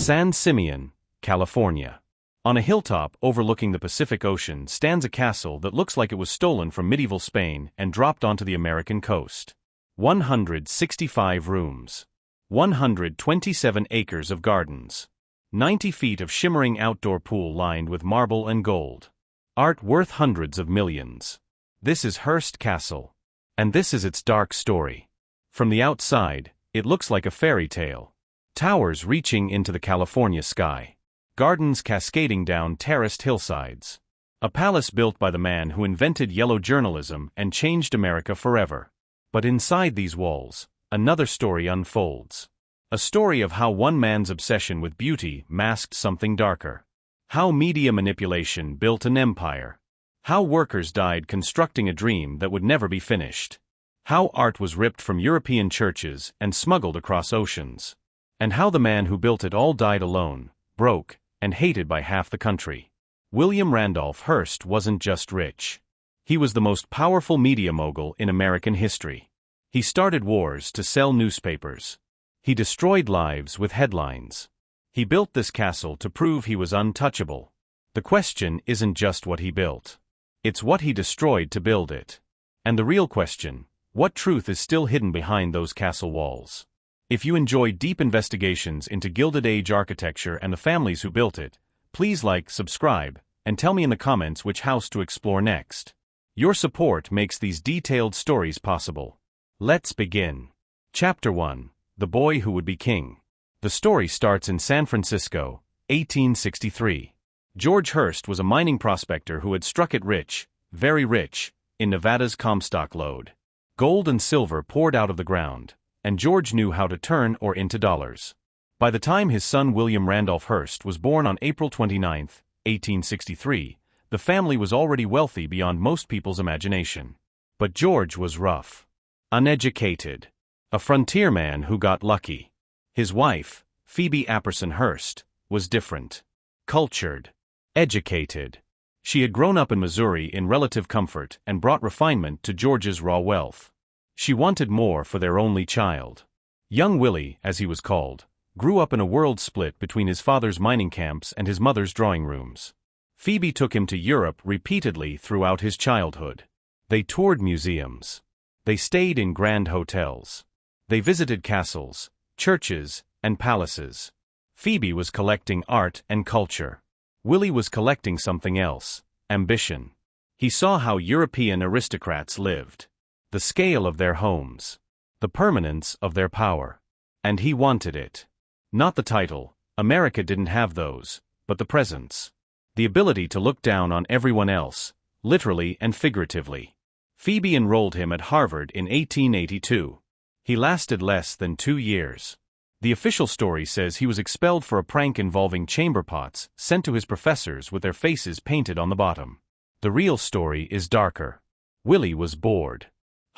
San Simeon, California. On a hilltop overlooking the Pacific Ocean stands a castle that looks like it was stolen from medieval Spain and dropped onto the American coast. 165 rooms. 127 acres of gardens. 90 feet of shimmering outdoor pool lined with marble and gold. Art worth hundreds of millions. This is Hearst Castle. And this is its dark story. From the outside, it looks like a fairy tale. Towers reaching into the California sky. Gardens cascading down terraced hillsides. A palace built by the man who invented yellow journalism and changed America forever. But inside these walls, another story unfolds. A story of how one man's obsession with beauty masked something darker. How media manipulation built an empire. How workers died constructing a dream that would never be finished. How art was ripped from European churches and smuggled across oceans. And how the man who built it all died alone, broke, and hated by half the country. William Randolph Hearst wasn't just rich. He was the most powerful media mogul in American history. He started wars to sell newspapers. He destroyed lives with headlines. He built this castle to prove he was untouchable. The question isn't just what he built. It's what he destroyed to build it. And the real question, what truth is still hidden behind those castle walls? If you enjoy deep investigations into Gilded Age architecture and the families who built it, please like, subscribe, and tell me in the comments which house to explore next. Your support makes these detailed stories possible. Let's begin. Chapter 1. The Boy Who Would Be King. The story starts in San Francisco, 1863. George Hearst was a mining prospector who had struck it rich, very rich, in Nevada's Comstock lode. Gold and silver poured out of the ground, and George knew how to turn ore into dollars. By the time his son William Randolph Hearst was born on April 29, 1863, the family was already wealthy beyond most people's imagination. But George was rough. Uneducated. A frontierman who got lucky. His wife, Phoebe Apperson Hearst, was different. Cultured. Educated. She had grown up in Missouri in relative comfort and brought refinement to George's raw wealth. She wanted more for their only child. Young Willie, as he was called, grew up in a world split between his father's mining camps and his mother's drawing rooms. Phoebe took him to Europe repeatedly throughout his childhood. They toured museums. They stayed in grand hotels. They visited castles, churches, and palaces. Phoebe was collecting art and culture. Willie was collecting something else, ambition. He saw how European aristocrats lived. The scale of their homes. The permanence of their power. And he wanted it. Not the title, America didn't have those, but the presence. The ability to look down on everyone else, literally and figuratively. Phoebe enrolled him at Harvard in 1882. He lasted less than 2 years. The official story says he was expelled for a prank involving chamber pots sent to his professors with their faces painted on the bottom. The real story is darker. Willie was bored.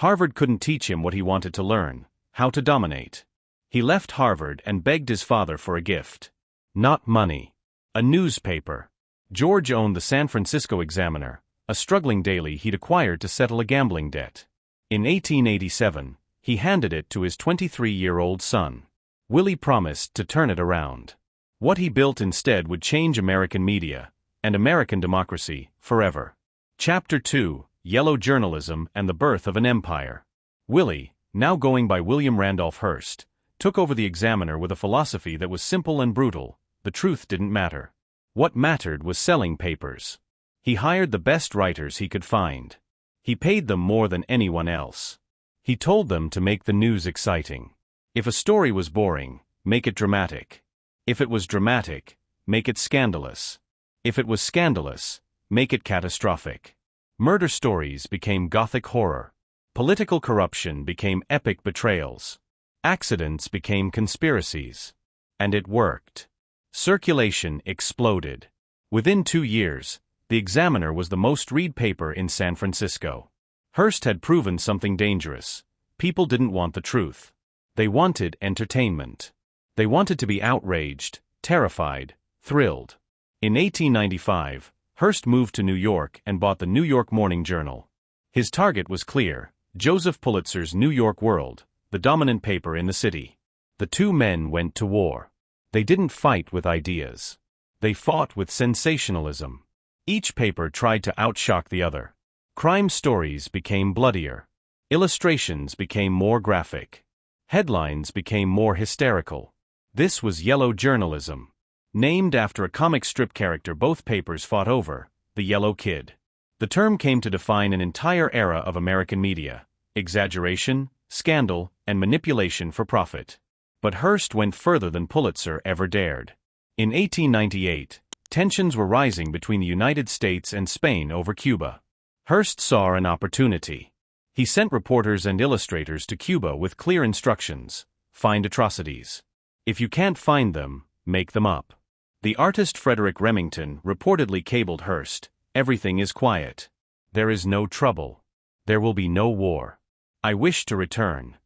Harvard couldn't teach him what he wanted to learn, how to dominate. He left Harvard and begged his father for a gift. Not money. A newspaper. George owned the San Francisco Examiner, a struggling daily he'd acquired to settle a gambling debt. In 1887, he handed it to his 23-year-old son. Willie promised to turn it around. What he built instead would change American media, and American democracy, forever. Chapter 2. Yellow Journalism and the Birth of an Empire. Willie, now going by William Randolph Hearst, took over the Examiner with a philosophy that was simple and brutal. The truth didn't matter. What mattered was selling papers. He hired the best writers he could find. He paid them more than anyone else. He told them to make the news exciting. If a story was boring, make it dramatic. If it was dramatic, make it scandalous. If it was scandalous, make it catastrophic. Murder stories became gothic horror. Political corruption became epic betrayals. Accidents became conspiracies. And it worked. Circulation exploded. Within 2 years, the Examiner was the most read paper in San Francisco. Hearst had proven something dangerous. People didn't want the truth. They wanted entertainment. They wanted to be outraged, terrified, thrilled. In 1895, Hearst moved to New York and bought the New York Morning Journal. His target was clear: Joseph Pulitzer's New York World, the dominant paper in the city. The two men went to war. They didn't fight with ideas. They fought with sensationalism. Each paper tried to outshock the other. Crime stories became bloodier. Illustrations became more graphic. Headlines became more hysterical. This was yellow journalism. Named after a comic strip character both papers fought over, the Yellow Kid. The term came to define an entire era of American media: exaggeration, scandal, and manipulation for profit. But Hearst went further than Pulitzer ever dared. In 1898, tensions were rising between the United States and Spain over Cuba. Hearst saw an opportunity. He sent reporters and illustrators to Cuba with clear instructions: find atrocities. If you can't find them, make them up. The artist Frederick Remington reportedly cabled Hearst, "Everything is quiet. There is no trouble. There will be no war. I wish to return."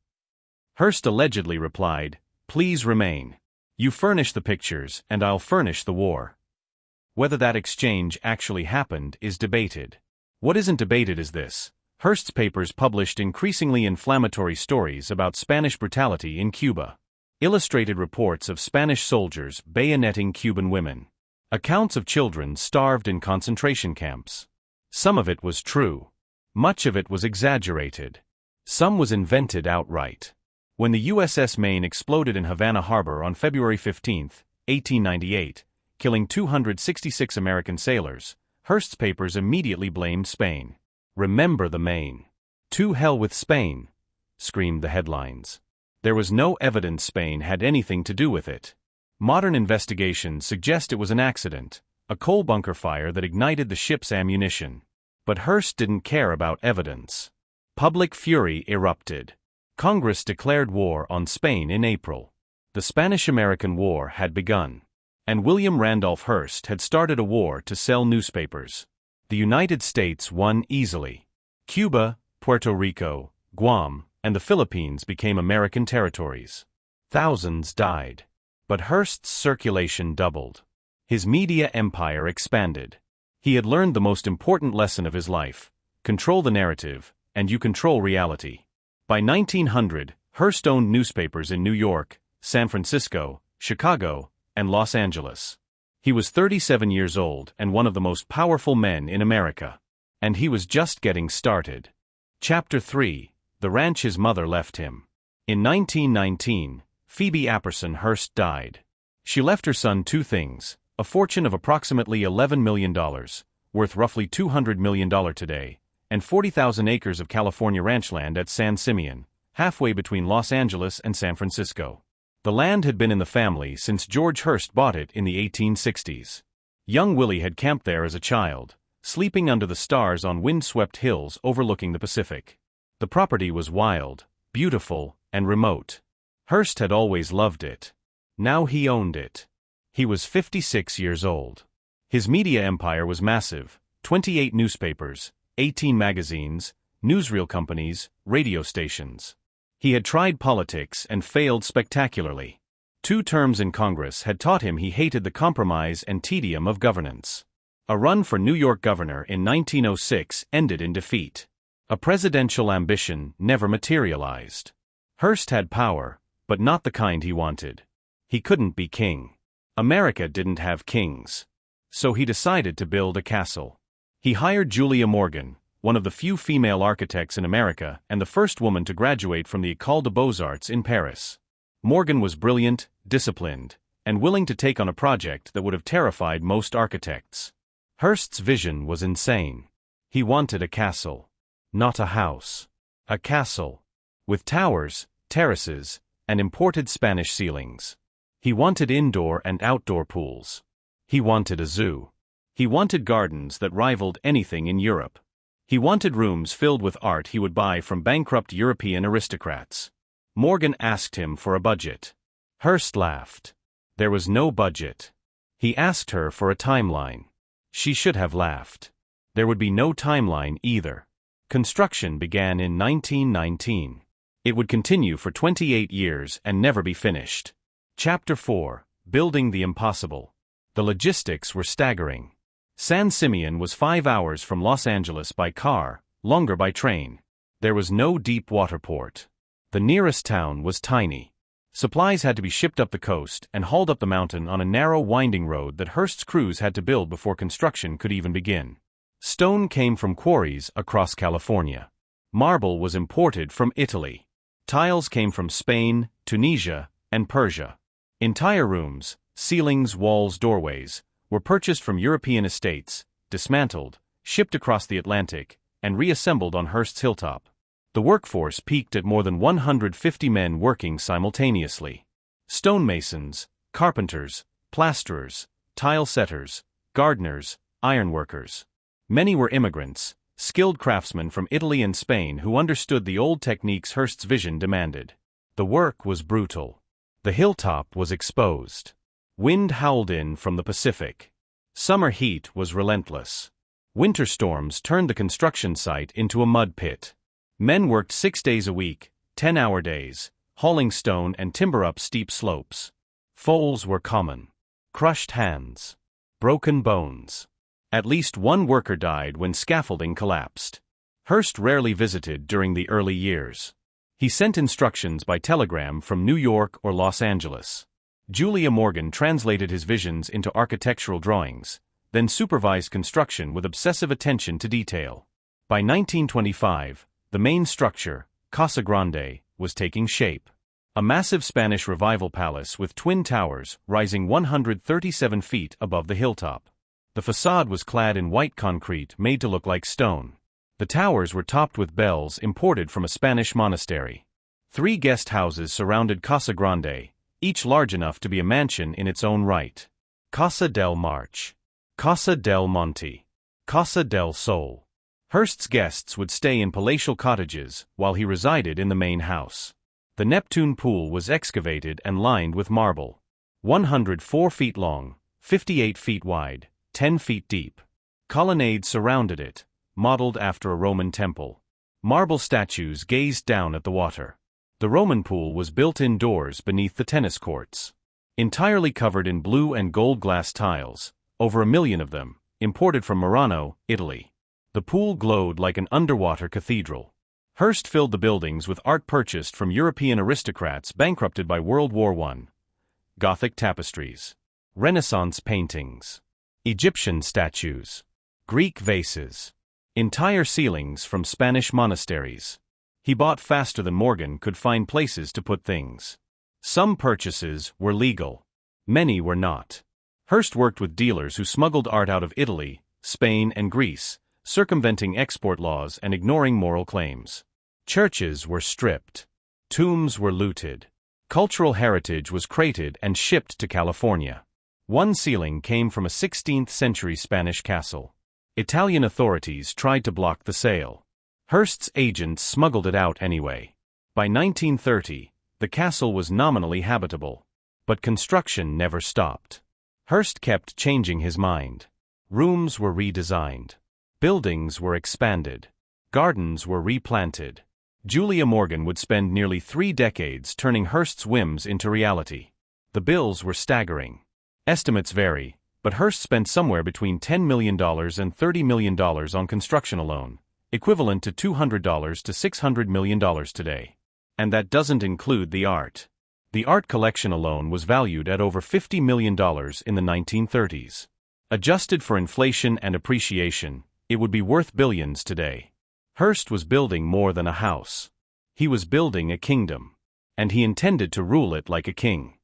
Hearst allegedly replied, "Please remain. You furnish the pictures and I'll furnish the war." Whether that exchange actually happened is debated. What isn't debated is this: Hearst's papers published increasingly inflammatory stories about Spanish brutality in Cuba. Illustrated reports of Spanish soldiers bayoneting Cuban women. Accounts of children starved in concentration camps. Some of it was true. Much of it was exaggerated. Some was invented outright. When the USS Maine exploded in Havana Harbor on February 15, 1898, killing 266 American sailors, Hearst's papers immediately blamed Spain. "Remember the Maine. To hell with Spain," screamed the headlines. There was no evidence Spain had anything to do with it. Modern investigations suggest it was an accident, a coal bunker fire that ignited the ship's ammunition. But Hearst didn't care about evidence. Public fury erupted. Congress declared war on Spain in April. The Spanish-American War had begun. And William Randolph Hearst had started a war to sell newspapers. The United States won easily. Cuba, Puerto Rico, Guam, and the Philippines became American territories. Thousands died. But Hearst's circulation doubled. His media empire expanded. He had learned the most important lesson of his life: control the narrative, and you control reality. By 1900, Hearst owned newspapers in New York, San Francisco, Chicago, and Los Angeles. He was 37 years old and one of the most powerful men in America. And he was just getting started. Chapter 3: The ranch his mother left him. In 1919, Phoebe Apperson Hearst died. She left her son two things: a fortune of approximately $11 million, worth roughly $200 million today, and 40,000 acres of California ranchland at San Simeon, halfway between Los Angeles and San Francisco. The land had been in the family since George Hearst bought it in the 1860s. Young Willie had camped there as a child, sleeping under the stars on wind-swept hills overlooking the Pacific. The property was wild, beautiful, and remote. Hearst had always loved it. Now he owned it. He was 56 years old. His media empire was massive: 28 newspapers, 18 magazines, newsreel companies, radio stations. He had tried politics and failed spectacularly. 2 terms in Congress had taught him he hated the compromise and tedium of governance. A run for New York governor in 1906 ended in defeat. A presidential ambition never materialized. Hearst had power, but not the kind he wanted. He couldn't be king. America didn't have kings. So he decided to build a castle. He hired Julia Morgan, one of the few female architects in America and the first woman to graduate from the École des Beaux-Arts in Paris. Morgan was brilliant, disciplined, and willing to take on a project that would have terrified most architects. Hearst's vision was insane. He wanted a castle. Not a house. A castle. With towers, terraces, and imported Spanish ceilings. He wanted indoor and outdoor pools. He wanted a zoo. He wanted gardens that rivaled anything in Europe. He wanted rooms filled with art he would buy from bankrupt European aristocrats. Morgan asked him for a budget. Hearst laughed. There was no budget. He asked her for a timeline. She should have laughed. There would be no timeline either. Construction began in 1919. It would continue for 28 years and never be finished. Chapter 4: Building the Impossible. The logistics were staggering. San Simeon was 5 hours from Los Angeles by car, longer by train. There was no deep water port. The nearest town was tiny. Supplies had to be shipped up the coast and hauled up the mountain on a narrow, winding road that Hearst's crews had to build before construction could even begin. Stone came from quarries across California. Marble was imported from Italy. Tiles came from Spain, Tunisia, and Persia. Entire rooms, ceilings, walls, doorways, were purchased from European estates, dismantled, shipped across the Atlantic, and reassembled on Hearst's hilltop. The workforce peaked at more than 150 men working simultaneously. Stonemasons, carpenters, plasterers, tile setters, gardeners, ironworkers. Many were immigrants, skilled craftsmen from Italy and Spain who understood the old techniques Hearst's vision demanded. The work was brutal. The hilltop was exposed. Wind howled in from the Pacific. Summer heat was relentless. Winter storms turned the construction site into a mud pit. Men worked 6 days a week, 10-hour days, hauling stone and timber up steep slopes. Falls were common. Crushed hands. Broken bones. At least one worker died when scaffolding collapsed. Hearst rarely visited during the early years. He sent instructions by telegram from New York or Los Angeles. Julia Morgan translated his visions into architectural drawings, then supervised construction with obsessive attention to detail. By 1925, the main structure, Casa Grande, was taking shape. A massive Spanish Revival palace with twin towers rising 137 feet above the hilltop. The facade was clad in white concrete made to look like stone. The towers were topped with bells imported from a Spanish monastery. 3 guest houses surrounded Casa Grande, each large enough to be a mansion in its own right. Casa del March. Casa del Monte. Casa del Sol. Hearst's guests would stay in palatial cottages while he resided in the main house. The Neptune pool was excavated and lined with marble. 104 feet long, 58 feet wide, 10 feet deep. Colonnades surrounded it, modeled after a Roman temple. Marble statues gazed down at the water. The Roman pool was built indoors beneath the tennis courts. Entirely covered in blue and gold glass tiles, over 1 million of them, imported from Murano, Italy. The pool glowed like an underwater cathedral. Hearst filled the buildings with art purchased from European aristocrats bankrupted by World War I. Gothic tapestries. Renaissance paintings. Egyptian statues. Greek vases. Entire ceilings from Spanish monasteries. He bought faster than Morgan could find places to put things. Some purchases were legal. Many were not. Hearst worked with dealers who smuggled art out of Italy, Spain, and Greece, circumventing export laws and ignoring moral claims. Churches were stripped. Tombs were looted. Cultural heritage was crated and shipped to California. One ceiling came from a 16th-century Spanish castle. Italian authorities tried to block the sale. Hearst's agents smuggled it out anyway. By 1930, the castle was nominally habitable. But construction never stopped. Hearst kept changing his mind. Rooms were redesigned. Buildings were expanded. Gardens were replanted. Julia Morgan would spend nearly 3 decades turning Hearst's whims into reality. The bills were staggering. Estimates vary, but Hearst spent somewhere between $10 million and $30 million on construction alone, equivalent to $200 to $600 million today. And that doesn't include the art. The art collection alone was valued at over $50 million in the 1930s. Adjusted for inflation and appreciation, it would be worth billions today. Hearst was building more than a house. He was building a kingdom. And he intended to rule it like a king.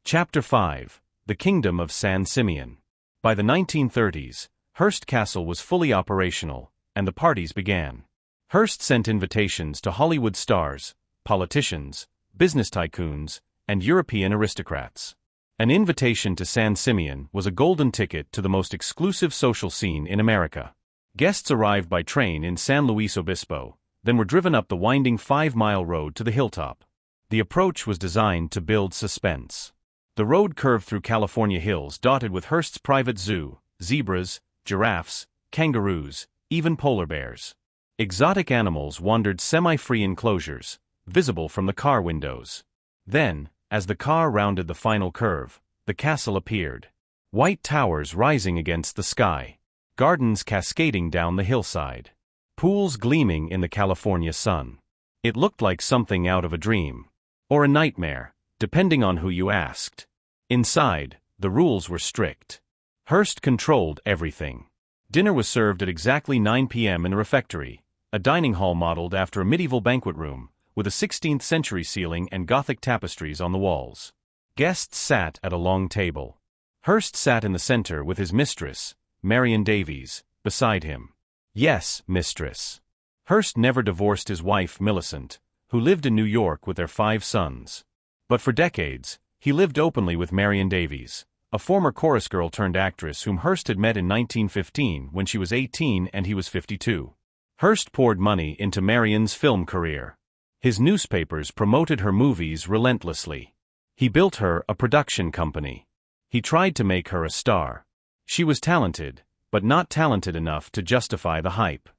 Chapter 5. The Kingdom of San Simeon. By the 1930s, Hearst Castle was fully operational, and the parties began. Hearst sent invitations to Hollywood stars, politicians, business tycoons, and European aristocrats. An invitation to San Simeon was a golden ticket to the most exclusive social scene in America. Guests arrived by train in San Luis Obispo, then were driven up the winding 5-mile road to the hilltop. The approach was designed to build suspense. The road curved through California hills dotted with Hearst's private zoo, zebras, giraffes, kangaroos, even polar bears. Exotic animals wandered semi-free enclosures, visible from the car windows. Then, as the car rounded the final curve, the castle appeared. White towers rising against the sky. Gardens cascading down the hillside. Pools gleaming in the California sun. It looked like something out of a dream. Or a nightmare, depending on who you asked. Inside, the rules were strict. Hearst controlled everything. Dinner was served at exactly 9 p.m. in the refectory, a dining hall modeled after a medieval banquet room, with a 16th-century ceiling and Gothic tapestries on the walls. Guests sat at a long table. Hearst sat in the center with his mistress, Marion Davies, beside him. Yes, mistress. Hearst never divorced his wife Millicent, who lived in New York with their 5 sons. But for decades, he lived openly with Marion Davies, a former chorus girl turned actress whom Hearst had met in 1915 when she was 18 and he was 52. Hearst poured money into Marion's film career. His newspapers promoted her movies relentlessly. He built her a production company. He tried to make her a star. She was talented, but not talented enough to justify the hype.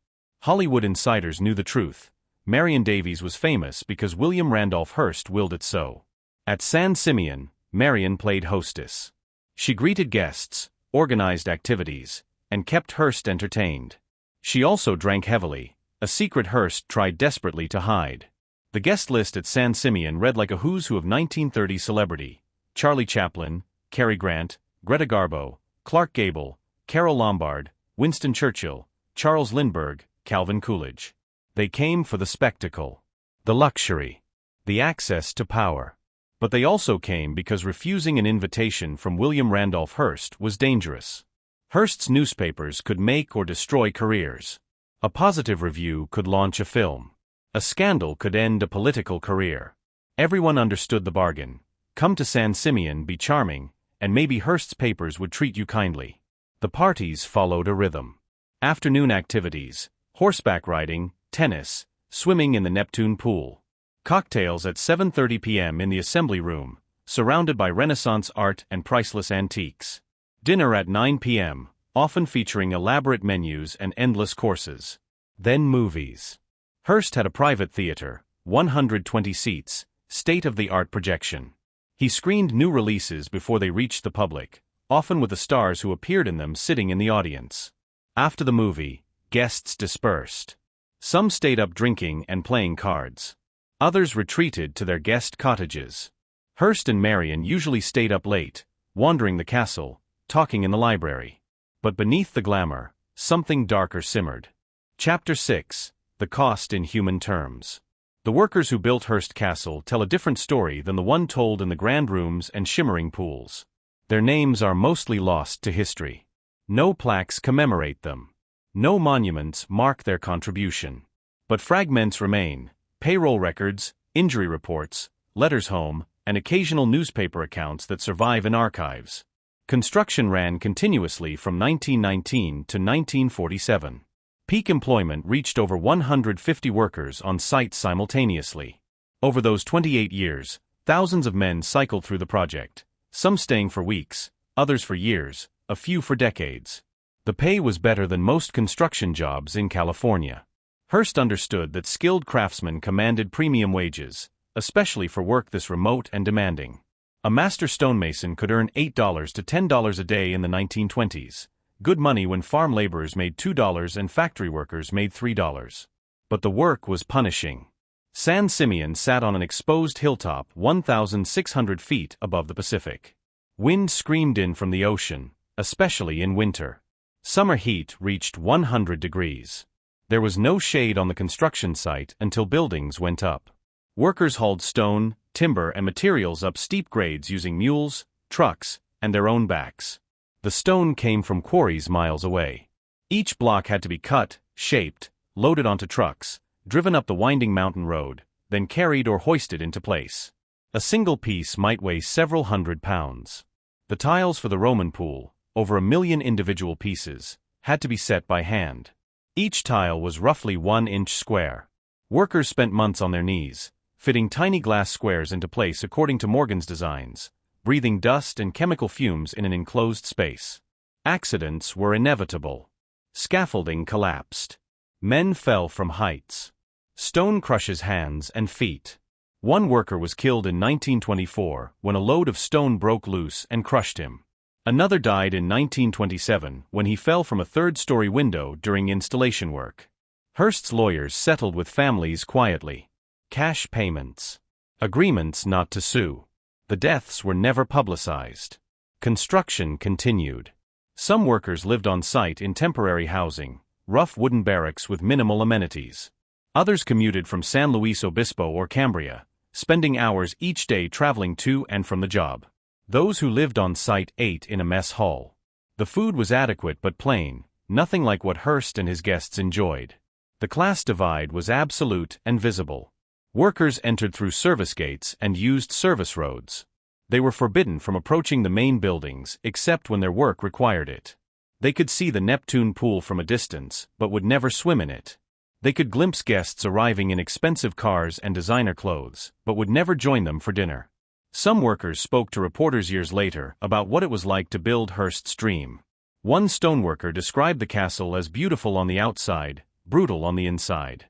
Hollywood insiders knew the truth. Marion Davies was famous because William Randolph Hearst willed it so. At San Simeon, Marion played hostess. She greeted guests, organized activities, and kept Hearst entertained. She also drank heavily, a secret Hearst tried desperately to hide. The guest list at San Simeon read like a who's who of 1930 celebrity: Charlie Chaplin, Cary Grant, Greta Garbo, Clark Gable, Carole Lombard, Winston Churchill, Charles Lindbergh, Calvin Coolidge. They came for the spectacle, the luxury, the access to power. But they also came because refusing an invitation from William Randolph Hearst was dangerous. Hearst's newspapers could make or destroy careers. A positive review could launch a film. A scandal could end a political career. Everyone understood the bargain. Come to San Simeon, be charming, and maybe Hearst's papers would treat you kindly. The parties followed a rhythm. Afternoon activities: horseback riding, tennis, swimming in the Neptune pool. Cocktails at 7:30 p.m. in the assembly room, surrounded by Renaissance art and priceless antiques. Dinner at 9 p.m., often featuring elaborate menus and endless courses. Then movies. Hearst had a private theater, 120 seats, state-of-the-art projection. He screened new releases before they reached the public, often with the stars who appeared in them sitting in the audience. After the movie, guests dispersed. Some stayed up drinking and playing cards. Others retreated to their guest cottages. Hearst and Marion usually stayed up late, wandering the castle, talking in the library. But beneath the glamour, something darker simmered. Chapter 6: The Cost in Human Terms. The workers who built Hearst Castle tell a different story than the one told in the grand rooms and shimmering pools. Their names are mostly lost to history. No plaques commemorate them. No monuments mark their contribution. But fragments remain: payroll records, injury reports, letters home, and occasional newspaper accounts that survive in archives. Construction ran continuously from 1919 to 1947. Peak employment reached over 150 workers on site simultaneously. Over those 28 years, thousands of men cycled through the project, some staying for weeks, others for years, a few for decades. The pay was better than most construction jobs in California. Hearst understood that skilled craftsmen commanded premium wages, especially for work this remote and demanding. A master stonemason could earn $8 to $10 a day in the 1920s. Good money when farm laborers made $2 and factory workers made $3. But the work was punishing. San Simeon sat on an exposed hilltop 1,600 feet above the Pacific. Wind screamed in from the ocean, especially in winter. Summer heat reached 100 degrees. There was no shade on the construction site until buildings went up. Workers hauled stone, timber, and materials up steep grades using mules, trucks, and their own backs. The stone came from quarries miles away. Each block had to be cut, shaped, loaded onto trucks, driven up the winding mountain road, then carried or hoisted into place. A single piece might weigh several hundred pounds. The tiles for the Roman pool, over 1 million individual pieces, had to be set by hand. Each tile was roughly 1 inch square. Workers spent months on their knees, fitting tiny glass squares into place according to Morgan's designs, breathing dust and chemical fumes in an enclosed space. Accidents were inevitable. Scaffolding collapsed. Men fell from heights. Stone crushes hands and feet. One worker was killed in 1924 when a load of stone broke loose and crushed him. Another died in 1927 when he fell from a third-story window during installation work. Hearst's lawyers settled with families quietly. Cash payments. Agreements not to sue. The deaths were never publicized. Construction continued. Some workers lived on site in temporary housing, rough wooden barracks with minimal amenities. Others commuted from San Luis Obispo or Cambria, spending hours each day traveling to and from the job. Those who lived on site ate in a mess hall. The food was adequate but plain, nothing like what Hearst and his guests enjoyed. The class divide was absolute and visible. Workers entered through service gates and used service roads. They were forbidden from approaching the main buildings except when their work required it. They could see the Neptune pool from a distance, but would never swim in it. They could glimpse guests arriving in expensive cars and designer clothes, but would never join them for dinner. Some workers spoke to reporters years later about what it was like to build Hearst's dream. One stoneworker described the castle as beautiful on the outside, brutal on the inside.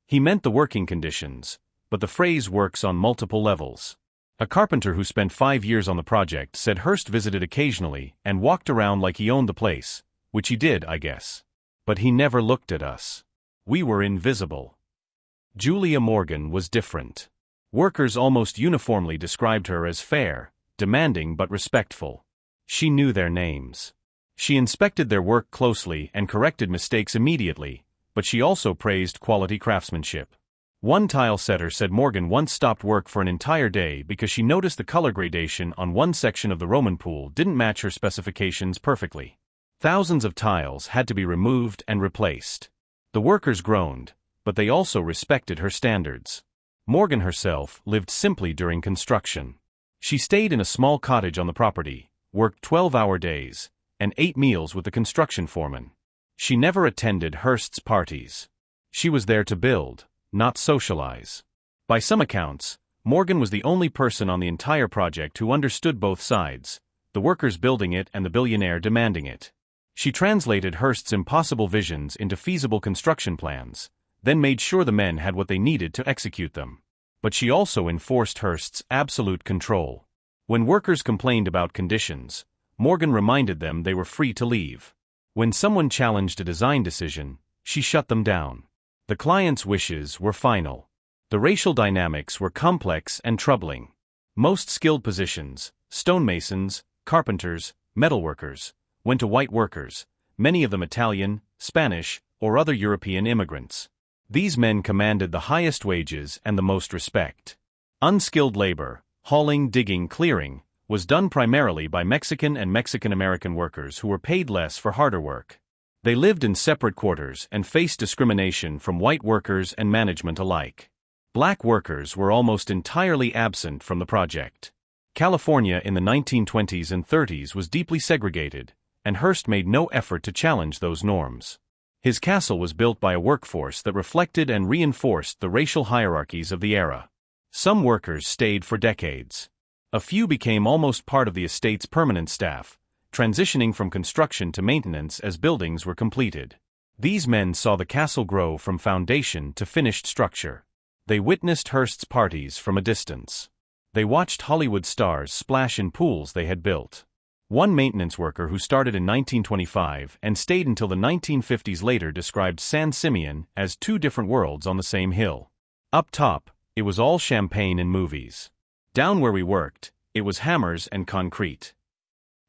He meant the working conditions, but the phrase works on multiple levels. A carpenter who spent 5 years on the project said Hearst visited occasionally and walked around like he owned the place, which he did, I guess. But he never looked at us. We were invisible. Julia Morgan was different. Workers almost uniformly described her as fair, demanding but respectful. She knew their names. She inspected their work closely and corrected mistakes immediately, but she also praised quality craftsmanship. One tile setter said Morgan once stopped work for an entire day because she noticed the color gradation on one section of the Roman pool didn't match her specifications perfectly. Thousands of tiles had to be removed and replaced. The workers groaned, but they also respected her standards. Morgan herself lived simply during construction. She stayed in a small cottage on the property, worked 12-hour days, and ate meals with the construction foreman. She never attended Hearst's parties. She was there to build, not socialize. By some accounts, Morgan was the only person on the entire project who understood both sides, the workers building it and the billionaire demanding it. She translated Hearst's impossible visions into feasible construction plans, then made sure the men had what they needed to execute them. But she also enforced Hearst's absolute control. When workers complained about conditions, Morgan reminded them they were free to leave. When someone challenged a design decision, she shut them down. The client's wishes were final. The racial dynamics were complex and troubling. Most skilled positions, stonemasons, carpenters, metalworkers, went to white workers, many of them Italian, Spanish, or other European immigrants. These men commanded the highest wages and the most respect. Unskilled labor, hauling, digging, clearing, was done primarily by Mexican and Mexican-American workers who were paid less for harder work. They lived in separate quarters and faced discrimination from white workers and management alike. Black workers were almost entirely absent from the project. California in the 1920s and 30s was deeply segregated, and Hearst made no effort to challenge those norms. His castle was built by a workforce that reflected and reinforced the racial hierarchies of the era. Some workers stayed for decades. A few became almost part of the estate's permanent staff, transitioning from construction to maintenance as buildings were completed. These men saw the castle grow from foundation to finished structure. They witnessed Hearst's parties from a distance. They watched Hollywood stars splash in pools they had built. One maintenance worker who started in 1925 and stayed until the 1950s later described San Simeon as two different worlds on the same hill. Up top, it was all champagne and movies. Down where we worked, it was hammers and concrete.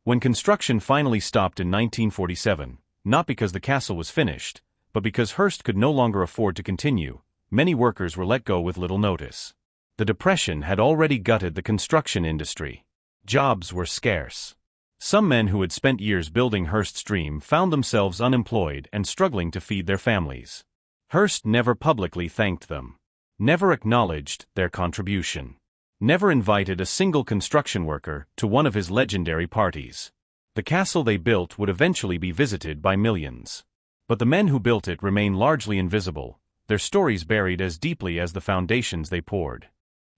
When construction finally stopped in 1947, not because the castle was finished, but because Hearst could no longer afford to continue, many workers were let go with little notice. The Depression had already gutted the construction industry. Jobs were scarce. Some men who had spent years building Hearst's dream found themselves unemployed and struggling to feed their families. Hearst never publicly thanked them. Never acknowledged their contribution. Never invited a single construction worker to one of his legendary parties. The castle they built would eventually be visited by millions. But the men who built it remain largely invisible, their stories buried as deeply as the foundations they poured.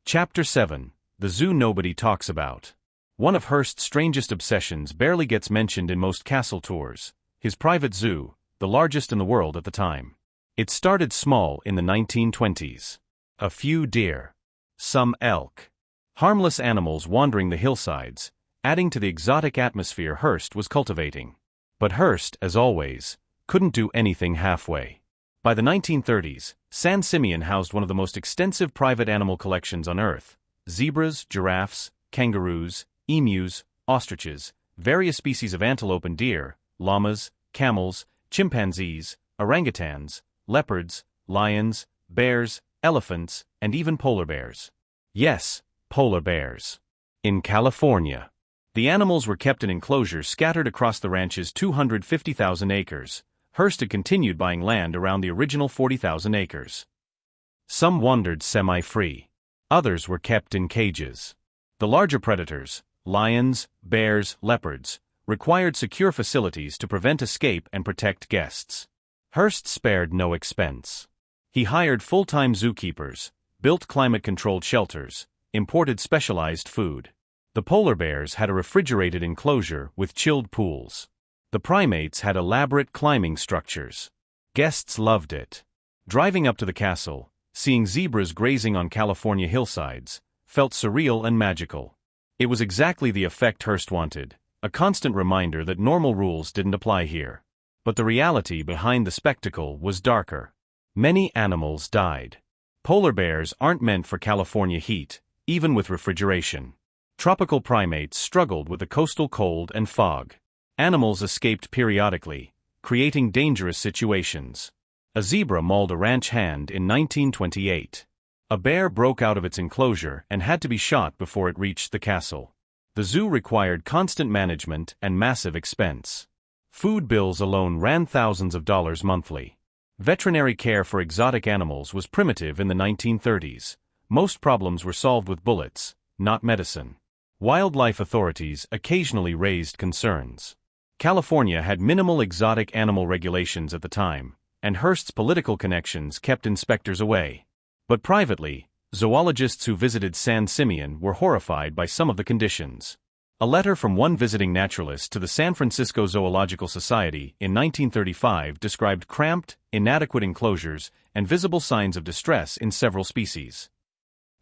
Chapter 7: The Zoo Nobody Talks About. One of Hearst's strangest obsessions barely gets mentioned in most castle tours: his private zoo, the largest in the world at the time. It started small in the 1920s. A few deer. Some elk. Harmless animals wandering the hillsides, adding to the exotic atmosphere Hearst was cultivating. But Hearst, as always, couldn't do anything halfway. By the 1930s, San Simeon housed one of the most extensive private animal collections on Earth: zebras, giraffes, kangaroos, emus, ostriches, various species of antelope and deer, llamas, camels, chimpanzees, orangutans, leopards, lions, bears, elephants, and even polar bears. Yes, polar bears. In California. The animals were kept in enclosures scattered across the ranch's 250,000 acres. Hearst had continued buying land around the original 40,000 acres. Some wandered semi-free. Others were kept in cages. The larger predators, lions, bears, leopards, required secure facilities to prevent escape and protect guests. Hearst spared no expense. He hired full-time zookeepers, built climate-controlled shelters, imported specialized food. The polar bears had a refrigerated enclosure with chilled pools. The primates had elaborate climbing structures. Guests loved it. Driving up to the castle, seeing zebras grazing on California hillsides, felt surreal and magical. It was exactly the effect Hearst wanted, a constant reminder that normal rules didn't apply here. But the reality behind the spectacle was darker. Many animals died. Polar bears aren't meant for California heat, even with refrigeration. Tropical primates struggled with the coastal cold and fog. Animals escaped periodically, creating dangerous situations. A zebra mauled a ranch hand in 1928. A bear broke out of its enclosure and had to be shot before it reached the castle. The zoo required constant management and massive expense. Food bills alone ran thousands of dollars monthly. Veterinary care for exotic animals was primitive in the 1930s. Most problems were solved with bullets, not medicine. Wildlife authorities occasionally raised concerns. California had minimal exotic animal regulations at the time, and Hearst's political connections kept inspectors away. But privately, zoologists who visited San Simeon were horrified by some of the conditions. A letter from one visiting naturalist to the San Francisco Zoological Society in 1935 described cramped, inadequate enclosures and visible signs of distress in several species.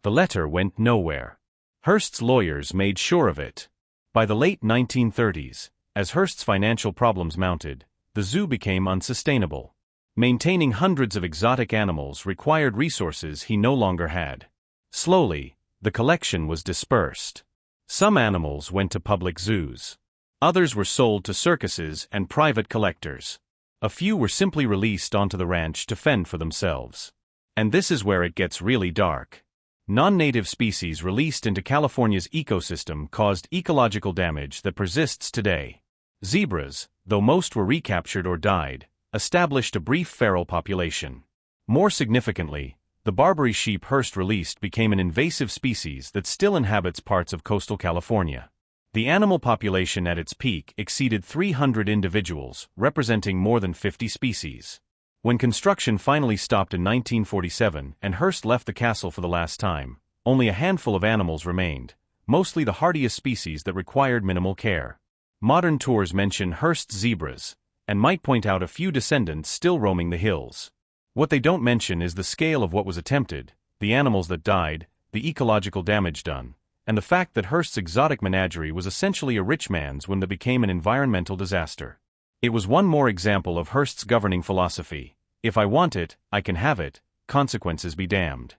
The letter went nowhere. Hearst's lawyers made sure of it. By the late 1930s, as Hearst's financial problems mounted, the zoo became unsustainable. Maintaining hundreds of exotic animals required resources he no longer had. Slowly, the collection was dispersed. Some animals went to public zoos. Others were sold to circuses and private collectors. A few were simply released onto the ranch to fend for themselves. And this is where it gets really dark. Non-native species released into California's ecosystem caused ecological damage that persists today. Zebras, though most were recaptured or died, established a brief feral population. More significantly, the Barbary sheep Hearst released became an invasive species that still inhabits parts of coastal California. The animal population at its peak exceeded 300 individuals, representing more than 50 species. When construction finally stopped in 1947 and Hearst left the castle for the last time, only a handful of animals remained, mostly the hardiest species that required minimal care. Modern tours mention Hearst's zebras, and might point out a few descendants still roaming the hills. What they don't mention is the scale of what was attempted, the animals that died, the ecological damage done, and the fact that Hearst's exotic menagerie was essentially a rich man's when it became an environmental disaster. It was one more example of Hearst's governing philosophy: if I want it, I can have it, consequences be damned.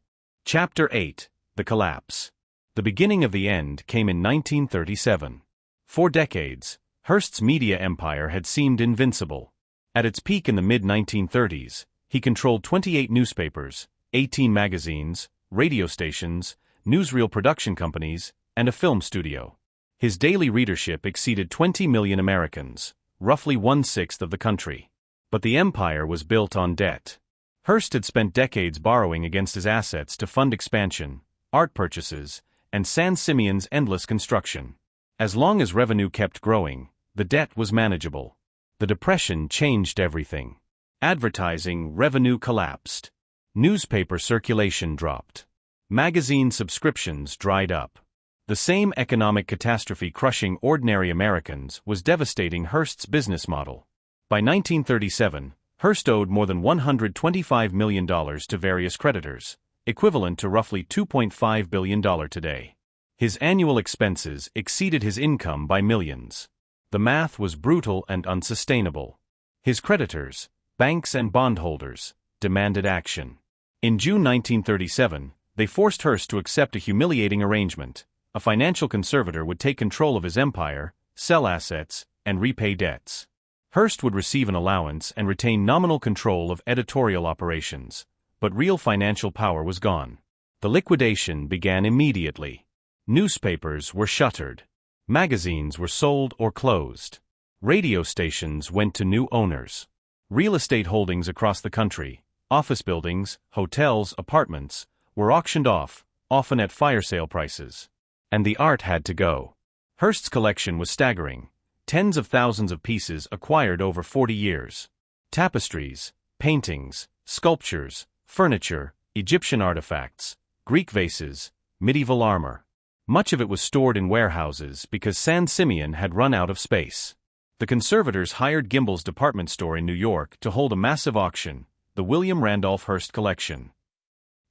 Chapter 8: The Collapse. The beginning of the end came in 1937. For decades, Hearst's media empire had seemed invincible. At its peak in the mid-1930s, he controlled 28 newspapers, 18 magazines, radio stations, newsreel production companies, and a film studio. His daily readership exceeded 20 million Americans, roughly 1/6 of the country. But the empire was built on debt. Hearst had spent decades borrowing against his assets to fund expansion, art purchases, and San Simeon's endless construction. As long as revenue kept growing, the debt was manageable. The Depression changed everything. Advertising revenue collapsed. Newspaper circulation dropped. Magazine subscriptions dried up. The same economic catastrophe crushing ordinary Americans was devastating Hearst's business model. By 1937, Hearst owed more than $125 million to various creditors, equivalent to roughly $2.5 billion today. His annual expenses exceeded his income by millions. The math was brutal and unsustainable. His creditors, banks and bondholders, demanded action. In June 1937, they forced Hearst to accept a humiliating arrangement. A financial conservator would take control of his empire, sell assets, and repay debts. Hearst would receive an allowance and retain nominal control of editorial operations, but real financial power was gone. The liquidation began immediately. Newspapers were shuttered. Magazines were sold or closed. Radio stations went to new owners. Real estate holdings across the country, office buildings, hotels, apartments, were auctioned off, often at fire sale prices. And the art had to go. Hearst's collection was staggering. Tens of thousands of pieces acquired over 40 years. Tapestries, paintings, sculptures, furniture, Egyptian artifacts, Greek vases, medieval armor. Much of it was stored in warehouses because San Simeon had run out of space. The conservators hired Gimbel's department store in New York to hold a massive auction, the William Randolph Hearst collection.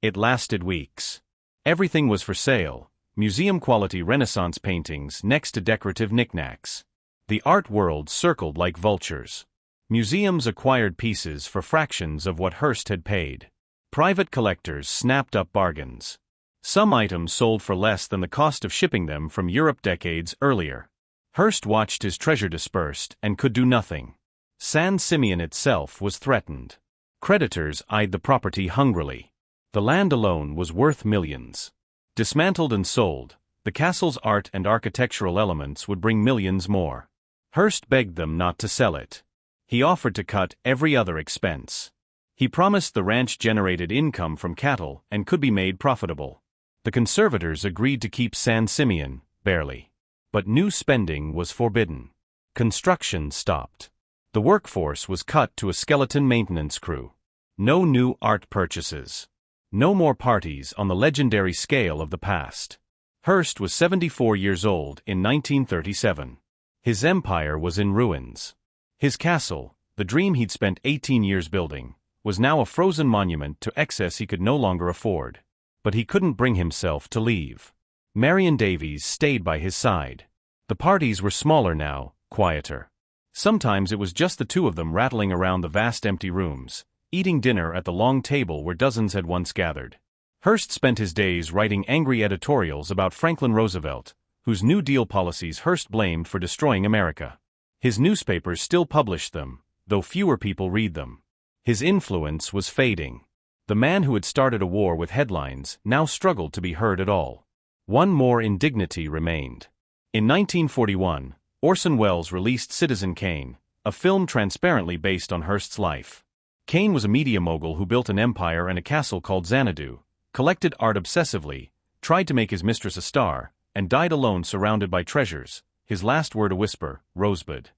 It lasted weeks. Everything was for sale, museum-quality Renaissance paintings next to decorative knickknacks. The art world circled like vultures. Museums acquired pieces for fractions of what Hearst had paid. Private collectors snapped up bargains. Some items sold for less than the cost of shipping them from Europe decades earlier. Hearst watched his treasure dispersed and could do nothing. San Simeon itself was threatened. Creditors eyed the property hungrily. The land alone was worth millions. Dismantled and sold, the castle's art and architectural elements would bring millions more. Hearst begged them not to sell it. He offered to cut every other expense. He promised the ranch generated income from cattle and could be made profitable. The conservators agreed to keep San Simeon, barely. But new spending was forbidden. Construction stopped. The workforce was cut to a skeleton maintenance crew. No new art purchases. No more parties on the legendary scale of the past. Hearst was 74 years old in 1937. His empire was in ruins. His castle, the dream he'd spent 18 years building, was now a frozen monument to excess he could no longer afford. But he couldn't bring himself to leave. Marion Davies stayed by his side. The parties were smaller now, quieter. Sometimes it was just the two of them rattling around the vast empty rooms, eating dinner at the long table where dozens had once gathered. Hearst spent his days writing angry editorials about Franklin Roosevelt, whose New Deal policies Hearst blamed for destroying America. His newspapers still published them, though fewer people read them. His influence was fading. The man who had started a war with headlines now struggled to be heard at all. One more indignity remained. In 1941, Orson Welles released Citizen Kane, a film transparently based on Hearst's life. Kane was a media mogul who built an empire and a castle called Xanadu, collected art obsessively, tried to make his mistress a star, and died alone surrounded by treasures, his last word a whisper, "Rosebud."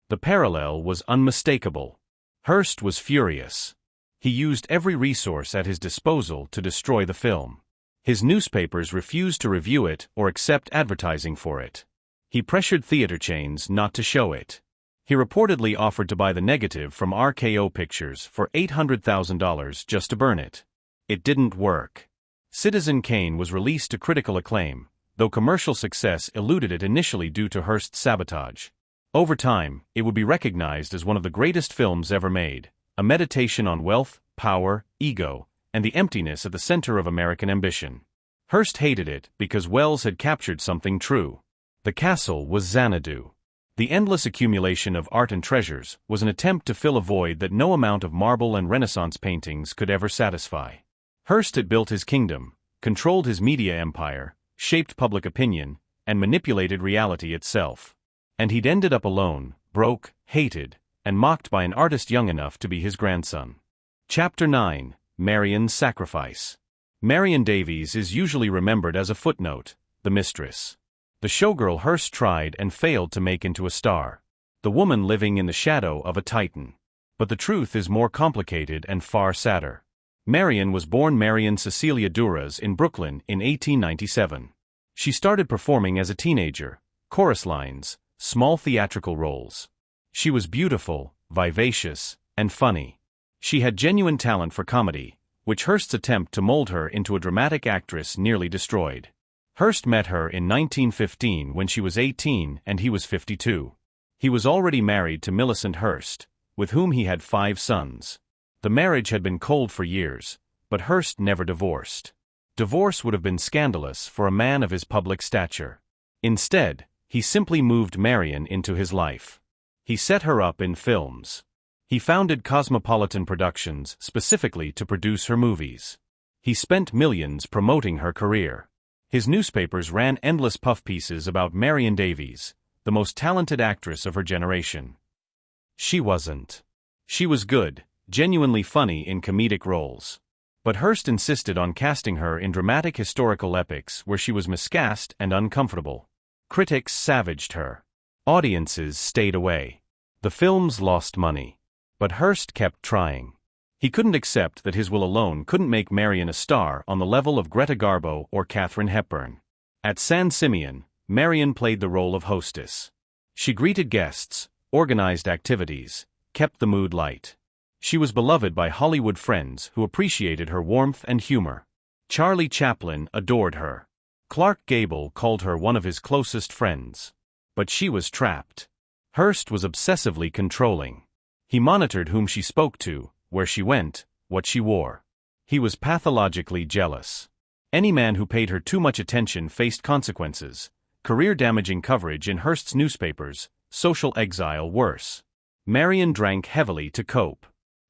The parallel was unmistakable. Hearst was furious. He used every resource at his disposal to destroy the film. His newspapers refused to review it or accept advertising for it. He pressured theater chains not to show it. He reportedly offered to buy the negative from RKO Pictures for $800,000 just to burn it. It didn't work. Citizen Kane was released to critical acclaim, though commercial success eluded it initially due to Hearst's sabotage. Over time, it would be recognized as one of the greatest films ever made, a meditation on wealth, power, ego, and the emptiness at the center of American ambition. Hearst hated it because Welles had captured something true. The castle was Xanadu. The endless accumulation of art and treasures was an attempt to fill a void that no amount of marble and Renaissance paintings could ever satisfy. Hearst had built his kingdom, controlled his media empire, shaped public opinion, and manipulated reality itself. And he'd ended up alone, broke, hated, and mocked by an artist young enough to be his grandson. Chapter 9: Marion's Sacrifice. Marion Davies is usually remembered as a footnote, the mistress. The showgirl Hearst tried and failed to make into a star. The woman living in the shadow of a titan. But the truth is more complicated and far sadder. Marion was born Marion Cecilia Duras in Brooklyn in 1897. She started performing as a teenager, chorus lines, small theatrical roles. She was beautiful, vivacious, and funny. She had genuine talent for comedy, which Hearst's attempt to mold her into a dramatic actress nearly destroyed. Hearst met her in 1915 when she was 18 and he was 52. He was already married to Millicent Hearst, with whom he had 5 sons. The marriage had been cold for years, but Hearst never divorced. Divorce would have been scandalous for a man of his public stature. Instead, he simply moved Marion into his life. He set her up in films. He founded Cosmopolitan Productions specifically to produce her movies. He spent millions promoting her career. His newspapers ran endless puff pieces about Marion Davies, the most talented actress of her generation. She wasn't. She was good, genuinely funny in comedic roles. But Hearst insisted on casting her in dramatic historical epics where she was miscast and uncomfortable. Critics savaged her. Audiences stayed away. The films lost money. But Hearst kept trying. He couldn't accept that his will alone couldn't make Marion a star on the level of Greta Garbo or Katharine Hepburn. At San Simeon, Marion played the role of hostess. She greeted guests, organized activities, kept the mood light. She was beloved by Hollywood friends who appreciated her warmth and humor. Charlie Chaplin adored her. Clark Gable called her one of his closest friends. But she was trapped. Hearst was obsessively controlling. He monitored whom she spoke to, where she went, what she wore. He was pathologically jealous. Any man who paid her too much attention faced consequences: career-damaging coverage in Hearst's newspapers, social exile worse. Marion drank heavily to cope.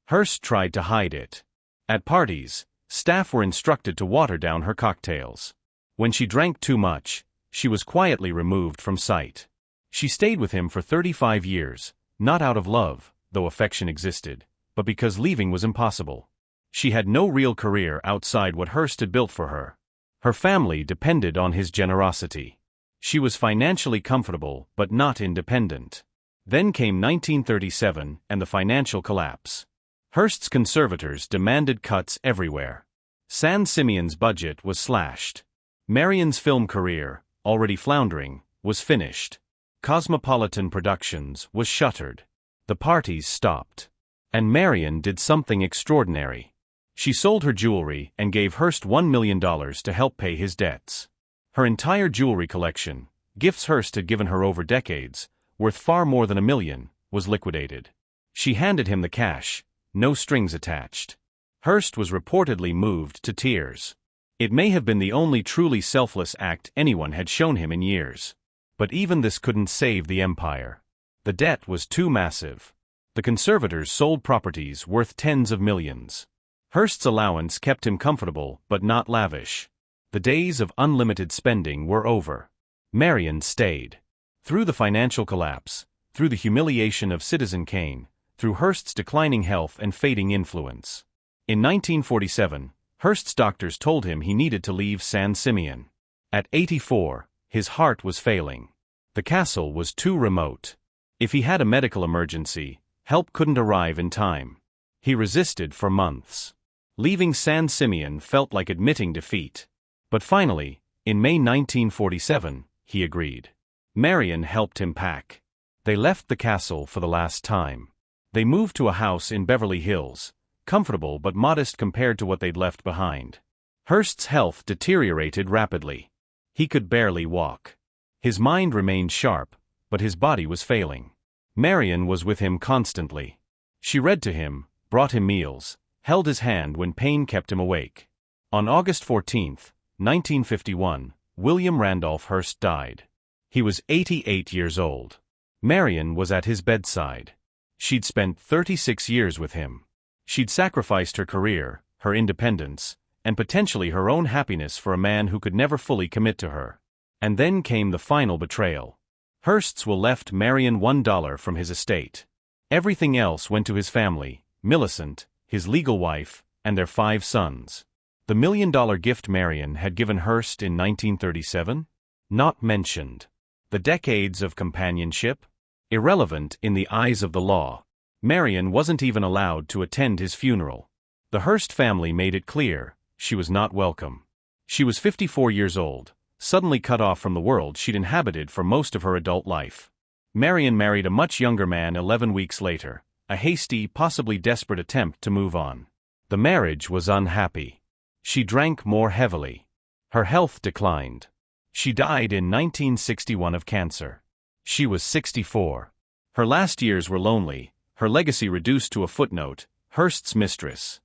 Hearst tried to hide it. At parties, staff were instructed to water down her cocktails. When she drank too much, she was quietly removed from sight. She stayed with him for 35 years, not out of love, though affection existed, but because leaving was impossible. She had no real career outside what Hearst had built for her. Her family depended on his generosity. She was financially comfortable but not independent. Then came 1937 and the financial collapse. Hearst's conservators demanded cuts everywhere. San Simeon's budget was slashed. Marion's film career, already floundering, was finished. Cosmopolitan Productions was shuttered. The parties stopped. And Marion did something extraordinary. She sold her jewelry and gave Hearst $1 million to help pay his debts. Her entire jewelry collection, gifts Hearst had given her over decades, worth far more than $1 million, was liquidated. She handed him the cash, no strings attached. Hearst was reportedly moved to tears. It may have been the only truly selfless act anyone had shown him in years. But even this couldn't save the empire. The debt was too massive. The conservators sold properties worth tens of millions. Hearst's allowance kept him comfortable but not lavish. The days of unlimited spending were over. Marion stayed. Through the financial collapse, through the humiliation of Citizen Kane, through Hearst's declining health and fading influence. In 1947, Hearst's doctors told him he needed to leave San Simeon. At 84, his heart was failing. The castle was too remote. If he had a medical emergency, help couldn't arrive in time. He resisted for months. Leaving San Simeon felt like admitting defeat. But finally, in May 1947, he agreed. Marion helped him pack. They left the castle for the last time. They moved to a house in Beverly Hills, comfortable but modest compared to what they'd left behind. Hearst's health deteriorated rapidly. He could barely walk. His mind remained sharp, but his body was failing. Marion was with him constantly. She read to him, brought him meals, held his hand when pain kept him awake. On August 14, 1951, William Randolph Hearst died. He was 88 years old. Marion was at his bedside. She'd spent 36 years with him. She'd sacrificed her career, her independence, and potentially her own happiness for a man who could never fully commit to her. And then came the final betrayal. Hearst's will left Marion $1 from his estate. Everything else went to his family, Millicent, his legal wife, and their 5 sons. The $1 million gift Marion had given Hearst in 1937? Not mentioned. The decades of companionship? Irrelevant in the eyes of the law. Marion wasn't even allowed to attend his funeral. The Hearst family made it clear, she was not welcome. She was 54 years old, suddenly cut off from the world she'd inhabited for most of her adult life. Marion married a much younger man 11 weeks later, a hasty, possibly desperate attempt to move on. The marriage was unhappy. She drank more heavily. Her health declined. She died in 1961 of cancer. She was 64. Her last years were lonely, her legacy reduced to a footnote, Hearst's mistress.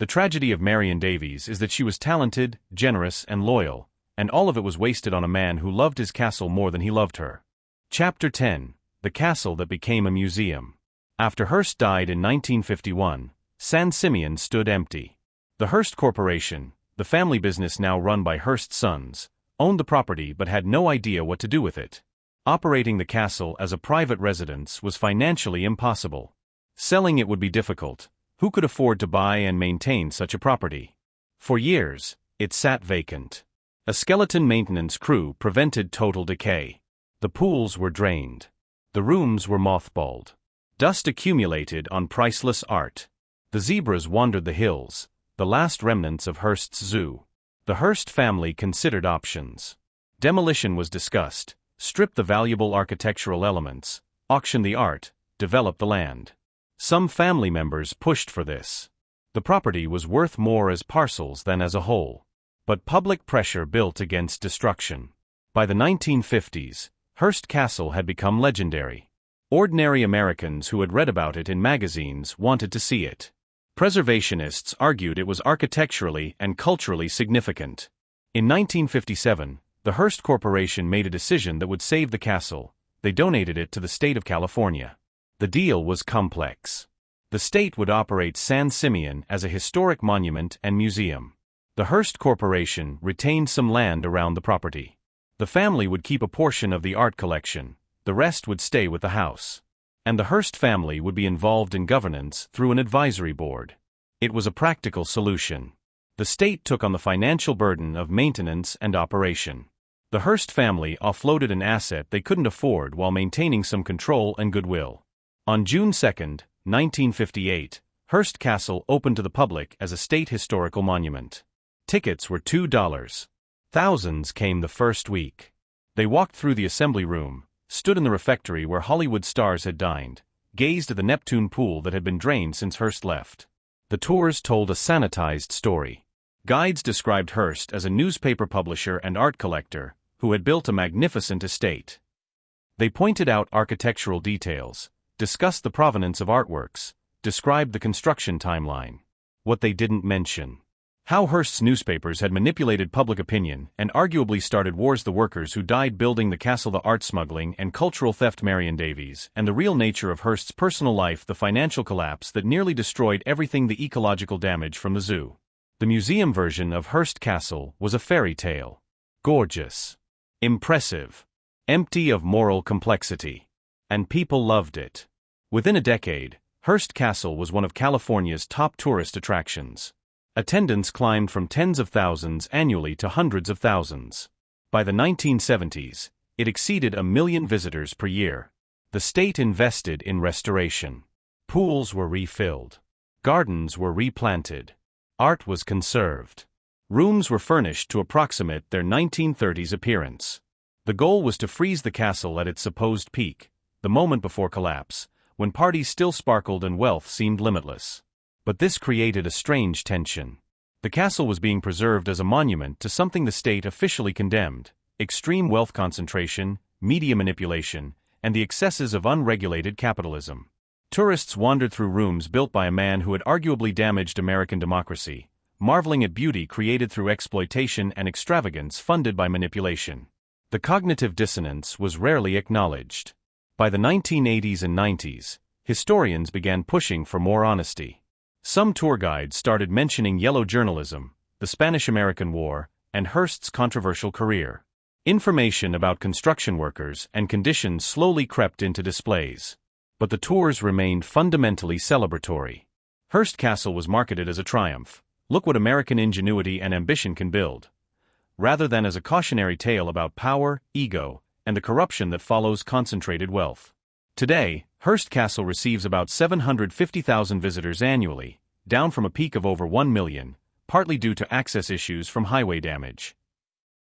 The tragedy of Marion Davies is that she was talented, generous, and loyal, and all of it was wasted on a man who loved his castle more than he loved her. Chapter 10: The Castle That Became a Museum. After Hearst died in 1951, San Simeon stood empty. The Hearst Corporation, the family business now run by Hearst's sons, owned the property but had no idea what to do with it. Operating the castle as a private residence was financially impossible. Selling it would be difficult. Who could afford to buy and maintain such a property? For years, it sat vacant. A skeleton maintenance crew prevented total decay. The pools were drained. The rooms were mothballed. Dust accumulated on priceless art. The zebras wandered the hills, the last remnants of Hearst's zoo. The Hearst family considered options. Demolition was discussed. Strip the valuable architectural elements, auction the art, develop the land. Some family members pushed for this. The property was worth more as parcels than as a whole. But public pressure built against destruction. By the 1950s, Hearst Castle had become legendary. Ordinary Americans who had read about it in magazines wanted to see it. Preservationists argued it was architecturally and culturally significant. In 1957, the Hearst Corporation made a decision that would save the castle. They donated it to the state of California. The deal was complex. The state would operate San Simeon as a historic monument and museum. The Hearst Corporation retained some land around the property. The family would keep a portion of the art collection. The rest would stay with the house. And the Hearst family would be involved in governance through an advisory board. It was a practical solution. The state took on the financial burden of maintenance and operation. The Hearst family offloaded an asset they couldn't afford while maintaining some control and goodwill. On June 2, 1958, Hearst Castle opened to the public as a state historical monument. Tickets were $2. Thousands came the first week. They walked through the assembly room, stood in the refectory where Hollywood stars had dined, gazed at the Neptune pool that had been drained since Hearst left. The tours told a sanitized story. Guides described Hearst as a newspaper publisher and art collector who had built a magnificent estate. They pointed out architectural details, discussed the provenance of artworks, described the construction timeline. What they didn't mention: how Hearst's newspapers had manipulated public opinion and arguably started wars. The workers who died building the castle, the art smuggling and cultural theft, Marion Davies, and the real nature of Hearst's personal life, the financial collapse that nearly destroyed everything, the ecological damage from the zoo. The museum version of Hearst Castle was a fairy tale. Gorgeous. Impressive. Empty of moral complexity. And people loved it. Within a decade, Hearst Castle was one of California's top tourist attractions. Attendance climbed from tens of thousands annually to hundreds of thousands. By the 1970s, it exceeded 1 million visitors per year. The state invested in restoration. Pools were refilled. Gardens were replanted. Art was conserved. Rooms were furnished to approximate their 1930s appearance. The goal was to freeze the castle at its supposed peak, the moment before collapse, when parties still sparkled and wealth seemed limitless. But this created a strange tension. The castle was being preserved as a monument to something the state officially condemned: extreme wealth concentration, media manipulation, and the excesses of unregulated capitalism. Tourists wandered through rooms built by a man who had arguably damaged American democracy, marveling at beauty created through exploitation and extravagance funded by manipulation. The cognitive dissonance was rarely acknowledged. By the 1980s and 90s, historians began pushing for more honesty. Some tour guides started mentioning yellow journalism, the Spanish-American War, and Hearst's controversial career. Information about construction workers and conditions slowly crept into displays. But the tours remained fundamentally celebratory. Hearst Castle was marketed as a triumph. Look what American ingenuity and ambition can build. Rather than as a cautionary tale about power, ego, and the corruption that follows concentrated wealth. Today, Hearst Castle receives about 750,000 visitors annually, down from a peak of over 1 million, partly due to access issues from highway damage.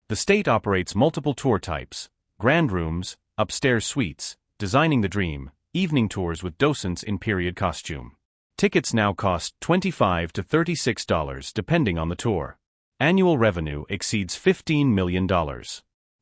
The state operates multiple tour types: grand rooms, upstairs suites, designing the dream, evening tours with docents in period costume. Tickets now cost $25 to $36 depending on the tour. Annual revenue exceeds $15 million.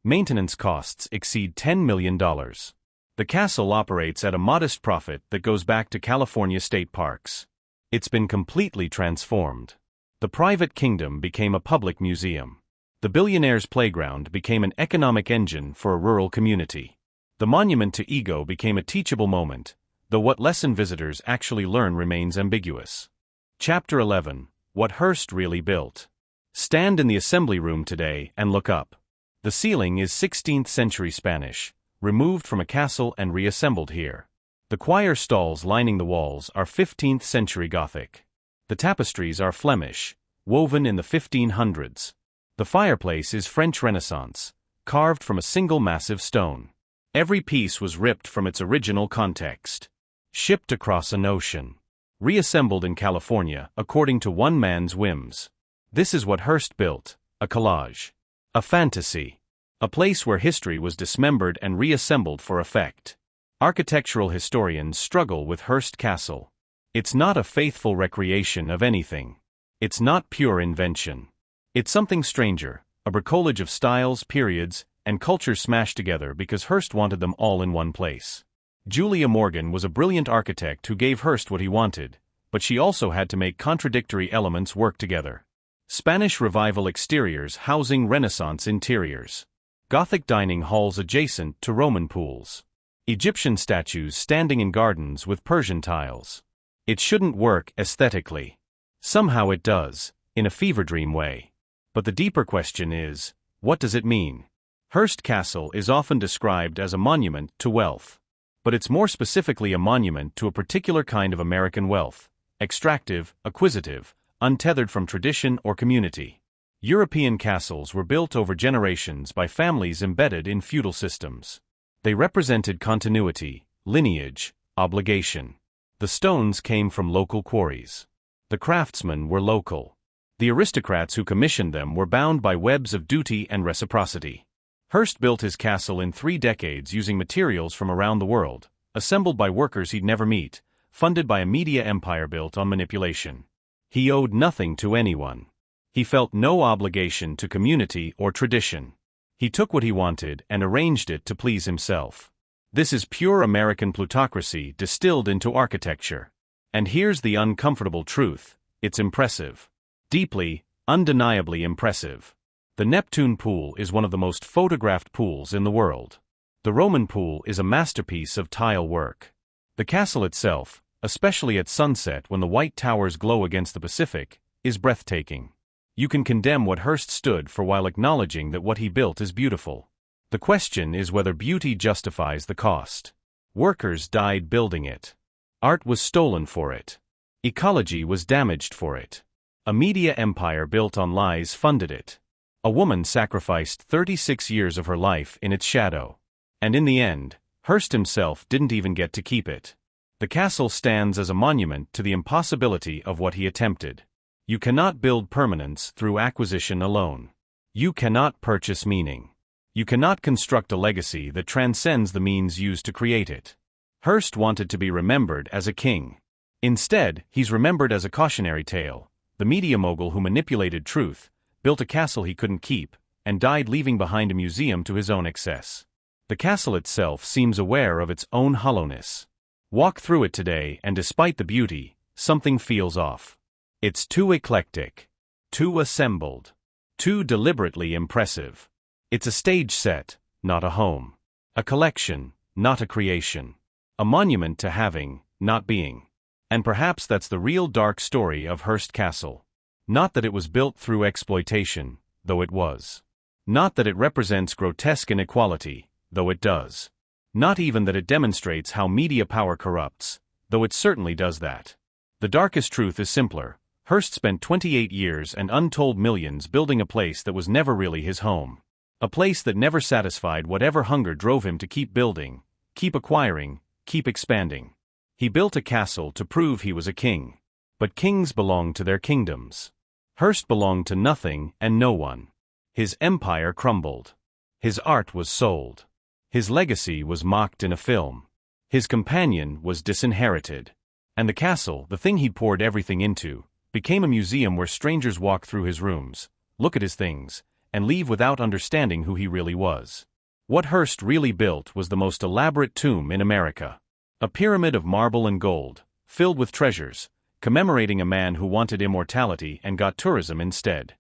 Maintenance costs exceed $10 million. The castle operates at a modest profit that goes back to California state parks. It's been completely transformed. The private kingdom became a public museum. The billionaire's playground became an economic engine for a rural community. The monument to ego became a teachable moment, though what lesson visitors actually learn remains ambiguous. Chapter 11. What Hearst Really Built. Stand in the assembly room today and look up. The ceiling is 16th century Spanish, removed from a castle and reassembled here. The choir stalls lining the walls are 15th century Gothic. The tapestries are Flemish, woven in the 1500s. The fireplace is French Renaissance, carved from a single massive stone. Every piece was ripped from its original context. Shipped across an ocean. Reassembled in California according to one man's whims. This is what Hearst built, a collage. A fantasy. A place where history was dismembered and reassembled for effect. Architectural historians struggle with Hearst Castle. It's not a faithful recreation of anything. It's not pure invention. It's something stranger, a bricolage of styles, periods, and cultures smashed together because Hearst wanted them all in one place. Julia Morgan was a brilliant architect who gave Hearst what he wanted, but she also had to make contradictory elements work together. Spanish Revival exteriors housing Renaissance interiors. Gothic dining halls adjacent to Roman pools. Egyptian statues standing in gardens with Persian tiles. It shouldn't work aesthetically. Somehow it does, in a fever dream way. But the deeper question is, what does it mean? Hearst Castle is often described as a monument to wealth. But it's more specifically a monument to a particular kind of American wealth, extractive, acquisitive, untethered from tradition or community. European castles were built over generations by families embedded in feudal systems. They represented continuity, lineage, obligation. The stones came from local quarries. The craftsmen were local. The aristocrats who commissioned them were bound by webs of duty and reciprocity. Hearst built his castle in 3 decades using materials from around the world, assembled by workers he'd never meet, funded by a media empire built on manipulation. He owed nothing to anyone. He felt no obligation to community or tradition. He took what he wanted and arranged it to please himself. This is pure American plutocracy distilled into architecture. And here's the uncomfortable truth: it's impressive. Deeply, undeniably impressive. The Neptune pool is one of the most photographed pools in the world. The Roman pool is a masterpiece of tile work. The castle itself, especially at sunset when the white towers glow against the Pacific, is breathtaking. You can condemn what Hearst stood for while acknowledging that what he built is beautiful. The question is whether beauty justifies the cost. Workers died building it. Art was stolen for it. Ecology was damaged for it. A media empire built on lies funded it. A woman sacrificed 36 years of her life in its shadow. And in the end, Hearst himself didn't even get to keep it. The castle stands as a monument to the impossibility of what he attempted. You cannot build permanence through acquisition alone. You cannot purchase meaning. You cannot construct a legacy that transcends the means used to create it. Hearst wanted to be remembered as a king. Instead, he's remembered as a cautionary tale. The media mogul who manipulated truth, built a castle he couldn't keep, and died leaving behind a museum to his own excess. The castle itself seems aware of its own hollowness. Walk through it today and despite the beauty, something feels off. It's too eclectic. Too assembled. Too deliberately impressive. It's a stage set, not a home. A collection, not a creation. A monument to having, not being. And perhaps that's the real dark story of Hearst Castle. Not that it was built through exploitation, though it was. Not that it represents grotesque inequality, though it does. Not even that it demonstrates how media power corrupts, though it certainly does that. The darkest truth is simpler. Hearst spent 28 years and untold millions building a place that was never really his home. A place that never satisfied whatever hunger drove him to keep building, keep acquiring, keep expanding. He built a castle to prove he was a king. But kings belong to their kingdoms. Hearst belonged to nothing and no one. His empire crumbled. His art was sold. His legacy was mocked in a film. His companion was disinherited. And the castle, the thing he'd poured everything into, became a museum where strangers walk through his rooms, look at his things, and leave without understanding who he really was. What Hearst really built was the most elaborate tomb in America. A pyramid of marble and gold, filled with treasures, commemorating a man who wanted immortality and got tourism instead.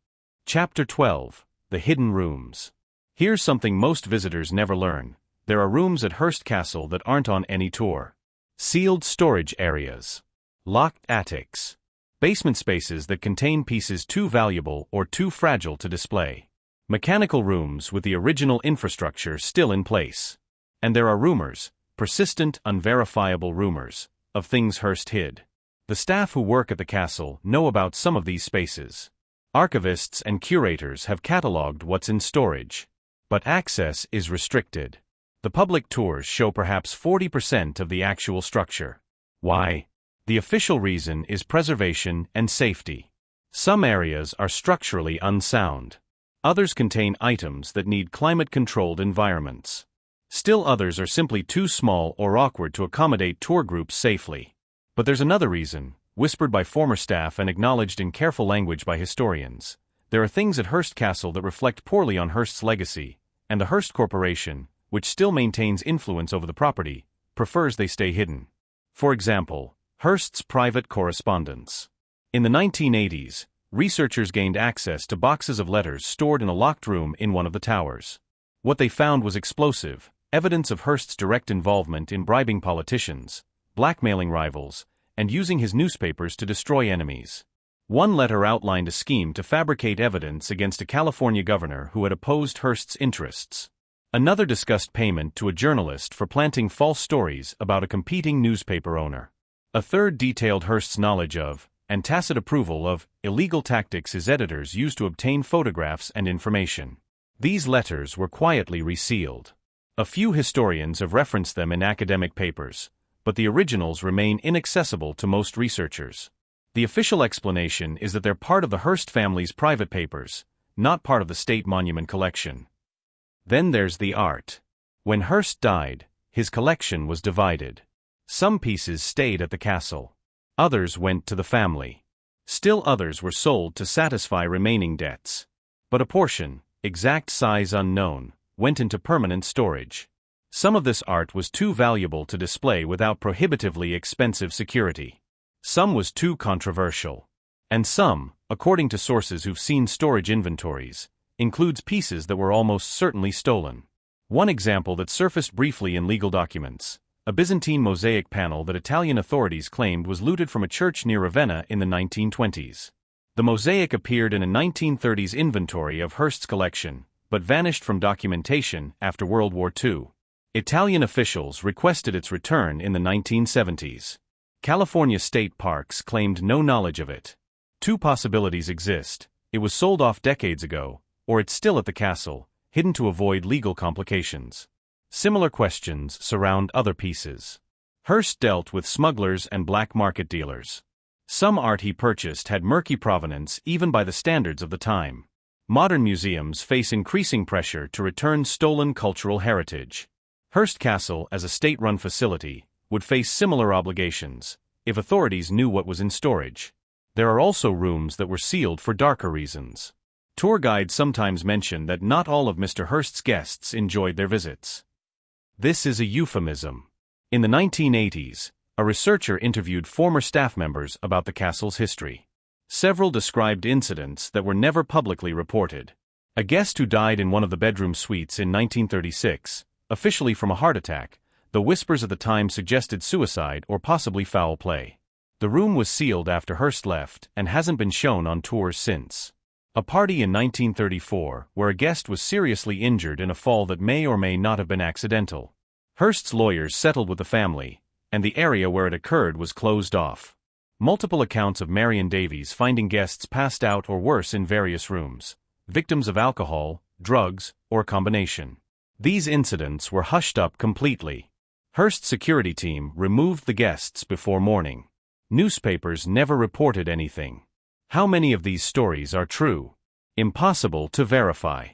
Chapter 12. The Hidden Rooms. Here's something most visitors never learn. There are rooms at Hearst Castle that aren't on any tour. Sealed storage areas. Locked attics. Basement spaces that contain pieces too valuable or too fragile to display. Mechanical rooms with the original infrastructure still in place. And there are rumors, persistent, unverifiable rumors, of things Hearst hid. The staff who work at the castle know about some of these spaces. Archivists and curators have catalogued what's in storage. But access is restricted. The public tours show perhaps 40% of the actual structure. Why? The official reason is preservation and safety. Some areas are structurally unsound. Others contain items that need climate-controlled environments. Still others are simply too small or awkward to accommodate tour groups safely. But there's another reason, whispered by former staff and acknowledged in careful language by historians. There are things at Hearst Castle that reflect poorly on Hearst's legacy, and the Hearst Corporation, which still maintains influence over the property, prefers they stay hidden. For example, Hearst's private correspondence. In the 1980s, researchers gained access to boxes of letters stored in a locked room in one of the towers. What they found was explosive, evidence of Hearst's direct involvement in bribing politicians, blackmailing rivals, and using his newspapers to destroy enemies. One letter outlined a scheme to fabricate evidence against a California governor who had opposed Hearst's interests. Another discussed payment to a journalist for planting false stories about a competing newspaper owner. A third detailed Hearst's knowledge of, and tacit approval of, illegal tactics his editors used to obtain photographs and information. These letters were quietly resealed. A few historians have referenced them in academic papers, but the originals remain inaccessible to most researchers. The official explanation is that they're part of the Hearst family's private papers, not part of the state monument collection. Then there's the art. When Hearst died, his collection was divided. Some pieces stayed at the castle. Others went to the family. Still others were sold to satisfy remaining debts. But a portion, exact size unknown, went into permanent storage. Some of this art was too valuable to display without prohibitively expensive security. Some was too controversial. And some, according to sources who've seen storage inventories, includes pieces that were almost certainly stolen. One example that surfaced briefly in legal documents: a Byzantine mosaic panel that Italian authorities claimed was looted from a church near Ravenna in the 1920s. The mosaic appeared in a 1930s inventory of Hearst's collection, but vanished from documentation after World War II. Italian officials requested its return in the 1970s. California state parks claimed no knowledge of it. Two possibilities exist: it was sold off decades ago, or it's still at the castle, hidden to avoid legal complications. Similar questions surround other pieces. Hearst dealt with smugglers and black market dealers. Some art he purchased had murky provenance even by the standards of the time. Modern museums face increasing pressure to return stolen cultural heritage. Hearst Castle, as a state-run facility, would face similar obligations if authorities knew what was in storage. There are also rooms that were sealed for darker reasons. Tour guides sometimes mention that not all of Mr. Hearst's guests enjoyed their visits. This is a euphemism. In the 1980s, a researcher interviewed former staff members about the castle's history. Several described incidents that were never publicly reported. A guest who died in one of the bedroom suites in 1936, officially from a heart attack, though whispers at the time suggested suicide or possibly foul play. The room was sealed after Hearst left and hasn't been shown on tours since. A party in 1934 where a guest was seriously injured in a fall that may or may not have been accidental. Hearst's lawyers settled with the family, and the area where it occurred was closed off. Multiple accounts of Marion Davies finding guests passed out or worse in various rooms, victims of alcohol, drugs, or a combination. These incidents were hushed up completely. Hearst's security team removed the guests before morning. Newspapers never reported anything. How many of these stories are true? Impossible to verify.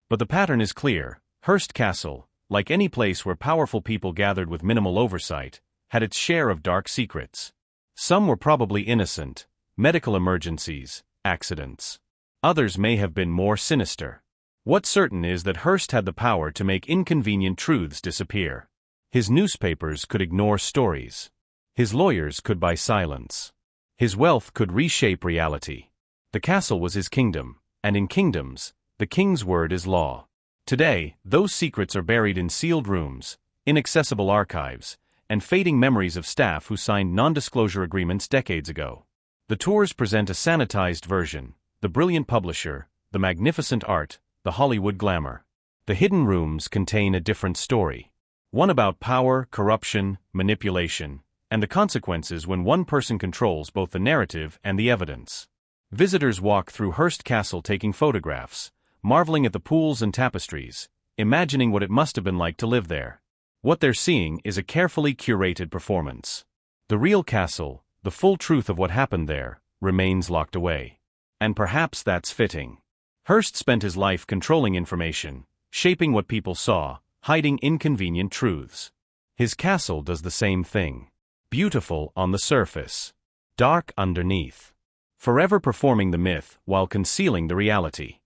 But the pattern is clear. Hearst Castle, like any place where powerful people gathered with minimal oversight, had its share of dark secrets. Some were probably innocent, medical emergencies, accidents. Others may have been more sinister. What's certain is that Hearst had the power to make inconvenient truths disappear. His newspapers could ignore stories. His lawyers could buy silence. His wealth could reshape reality. The castle was his kingdom, and in kingdoms, the king's word is law. Today, those secrets are buried in sealed rooms, inaccessible archives, and fading memories of staff who signed non-disclosure agreements decades ago. The tours present a sanitized version: the brilliant publisher, the magnificent art, the Hollywood glamour. The hidden rooms contain a different story. One about power, corruption, manipulation, and the consequences when one person controls both the narrative and the evidence. Visitors walk through Hearst Castle taking photographs, marveling at the pools and tapestries, imagining what it must have been like to live there. What they're seeing is a carefully curated performance. The real castle, the full truth of what happened there, remains locked away. And perhaps that's fitting. Hearst spent his life controlling information, shaping what people saw, hiding inconvenient truths. His castle does the same thing. Beautiful on the surface, dark underneath. Forever performing the myth while concealing the reality.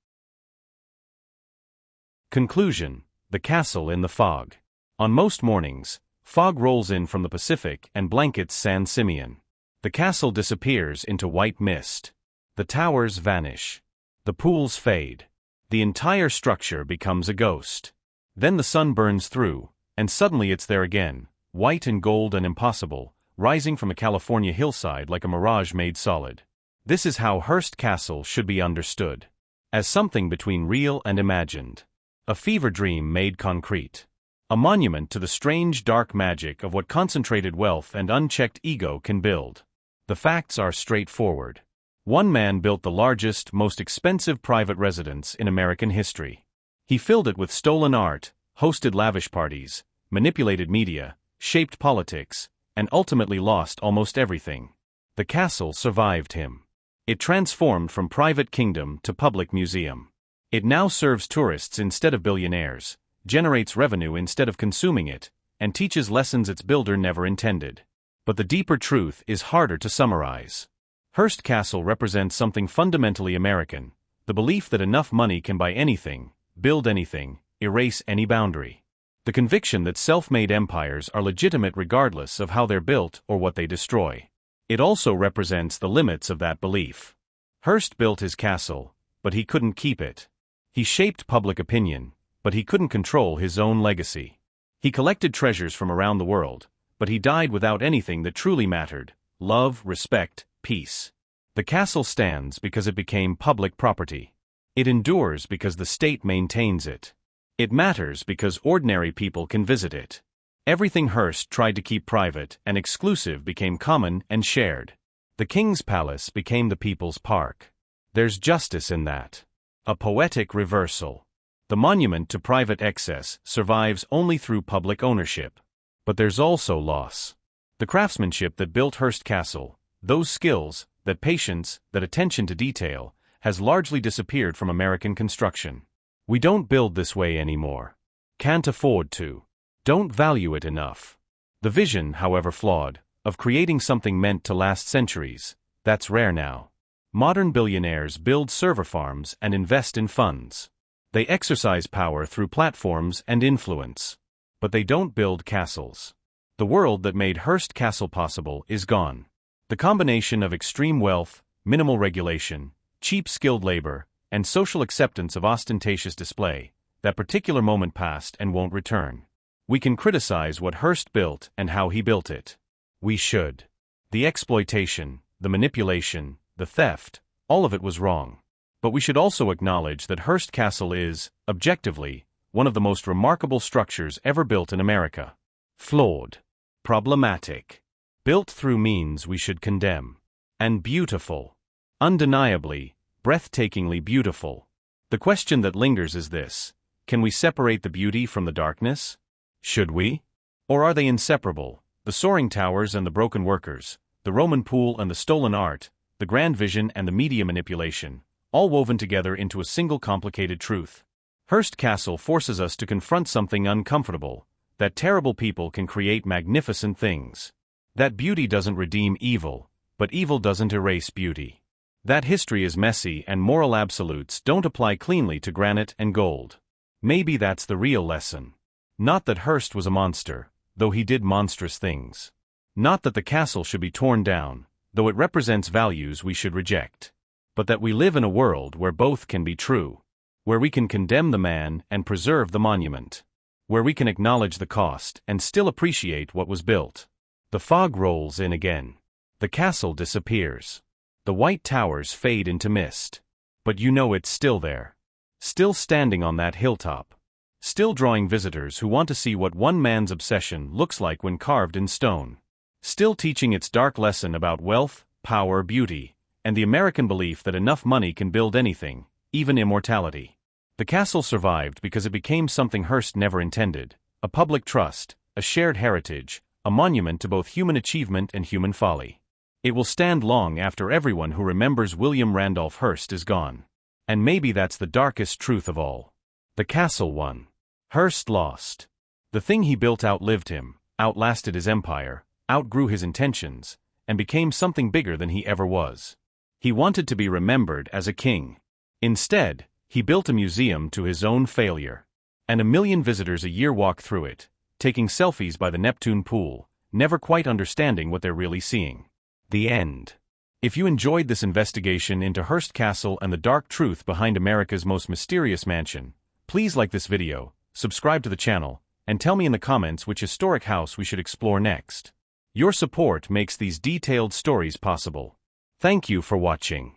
Conclusion: the castle in the fog. On most mornings, fog rolls in from the Pacific and blankets San Simeon. The castle disappears into white mist. The towers vanish. The pools fade. The entire structure becomes a ghost. Then the sun burns through, and suddenly it's there again, white and gold and impossible, rising from a California hillside like a mirage made solid. This is how Hearst Castle should be understood. As something between real and imagined. A fever dream made concrete. A monument to the strange dark magic of what concentrated wealth and unchecked ego can build. The facts are straightforward. One man built the largest, most expensive private residence in American history. He filled it with stolen art, hosted lavish parties, manipulated media, shaped politics, and ultimately lost almost everything. The castle survived him. It transformed from private kingdom to public museum. It now serves tourists instead of billionaires, generates revenue instead of consuming it, and teaches lessons its builder never intended. But the deeper truth is harder to summarize. Hearst Castle represents something fundamentally American: the belief that enough money can buy anything, build anything, erase any boundary. The conviction that self-made empires are legitimate regardless of how they're built or what they destroy. It also represents the limits of that belief. Hearst built his castle, but he couldn't keep it. He shaped public opinion, but he couldn't control his own legacy. He collected treasures from around the world, but he died without anything that truly mattered: love, respect, peace. The castle stands because it became public property. It endures because the state maintains it. It matters because ordinary people can visit it. Everything Hearst tried to keep private and exclusive became common and shared. The king's palace became the people's park. There's justice in that. A poetic reversal. The monument to private excess survives only through public ownership. But there's also loss. The craftsmanship that built Hearst Castle, those skills, that patience, that attention to detail, has largely disappeared from American construction. We don't build this way anymore. Can't afford to. Don't value it enough. The vision, however flawed, of creating something meant to last centuries, that's rare now. Modern billionaires build server farms and invest in funds. They exercise power through platforms and influence. But they don't build castles. The world that made Hearst Castle possible is gone. The combination of extreme wealth, minimal regulation, cheap skilled labor, and social acceptance of ostentatious display, that particular moment passed and won't return. We can criticize what Hearst built and how he built it. We should. The exploitation, the manipulation, the theft, all of it was wrong. But we should also acknowledge that Hearst Castle is, objectively, one of the most remarkable structures ever built in America. Flawed. Problematic. Built through means we should condemn. And beautiful. Undeniably, breathtakingly beautiful. The question that lingers is this: can we separate the beauty from the darkness? Should we? Or are they inseparable? The soaring towers and the broken workers, the Roman pool and the stolen art, the grand vision and the media manipulation, all woven together into a single complicated truth. Hearst Castle forces us to confront something uncomfortable: that terrible people can create magnificent things. That beauty doesn't redeem evil, but evil doesn't erase beauty. That history is messy and moral absolutes don't apply cleanly to granite and gold. Maybe that's the real lesson. Not that Hearst was a monster, though he did monstrous things. Not that the castle should be torn down, though it represents values we should reject. But that we live in a world where both can be true, where we can condemn the man and preserve the monument, where we can acknowledge the cost and still appreciate what was built. The fog rolls in again. The castle disappears. The white towers fade into mist. But you know it's still there. Still standing on that hilltop. Still drawing visitors who want to see what one man's obsession looks like when carved in stone. Still teaching its dark lesson about wealth, power, beauty, and the American belief that enough money can build anything, even immortality. The castle survived because it became something Hearst never intended: a public trust, a shared heritage, a monument to both human achievement and human folly. It will stand long after everyone who remembers William Randolph Hearst is gone. And maybe that's the darkest truth of all. The castle won. Hearst lost. The thing he built outlived him, outlasted his empire, outgrew his intentions, and became something bigger than he ever was. He wanted to be remembered as a king. Instead, he built a museum to his own failure. And 1 million visitors a year walk through it, taking selfies by the Neptune pool, never quite understanding what they're really seeing. The end. If you enjoyed this investigation into Hearst Castle and the dark truth behind America's most mysterious mansion, please like this video, subscribe to the channel, and tell me in the comments which historic house we should explore next. Your support makes these detailed stories possible. Thank you for watching.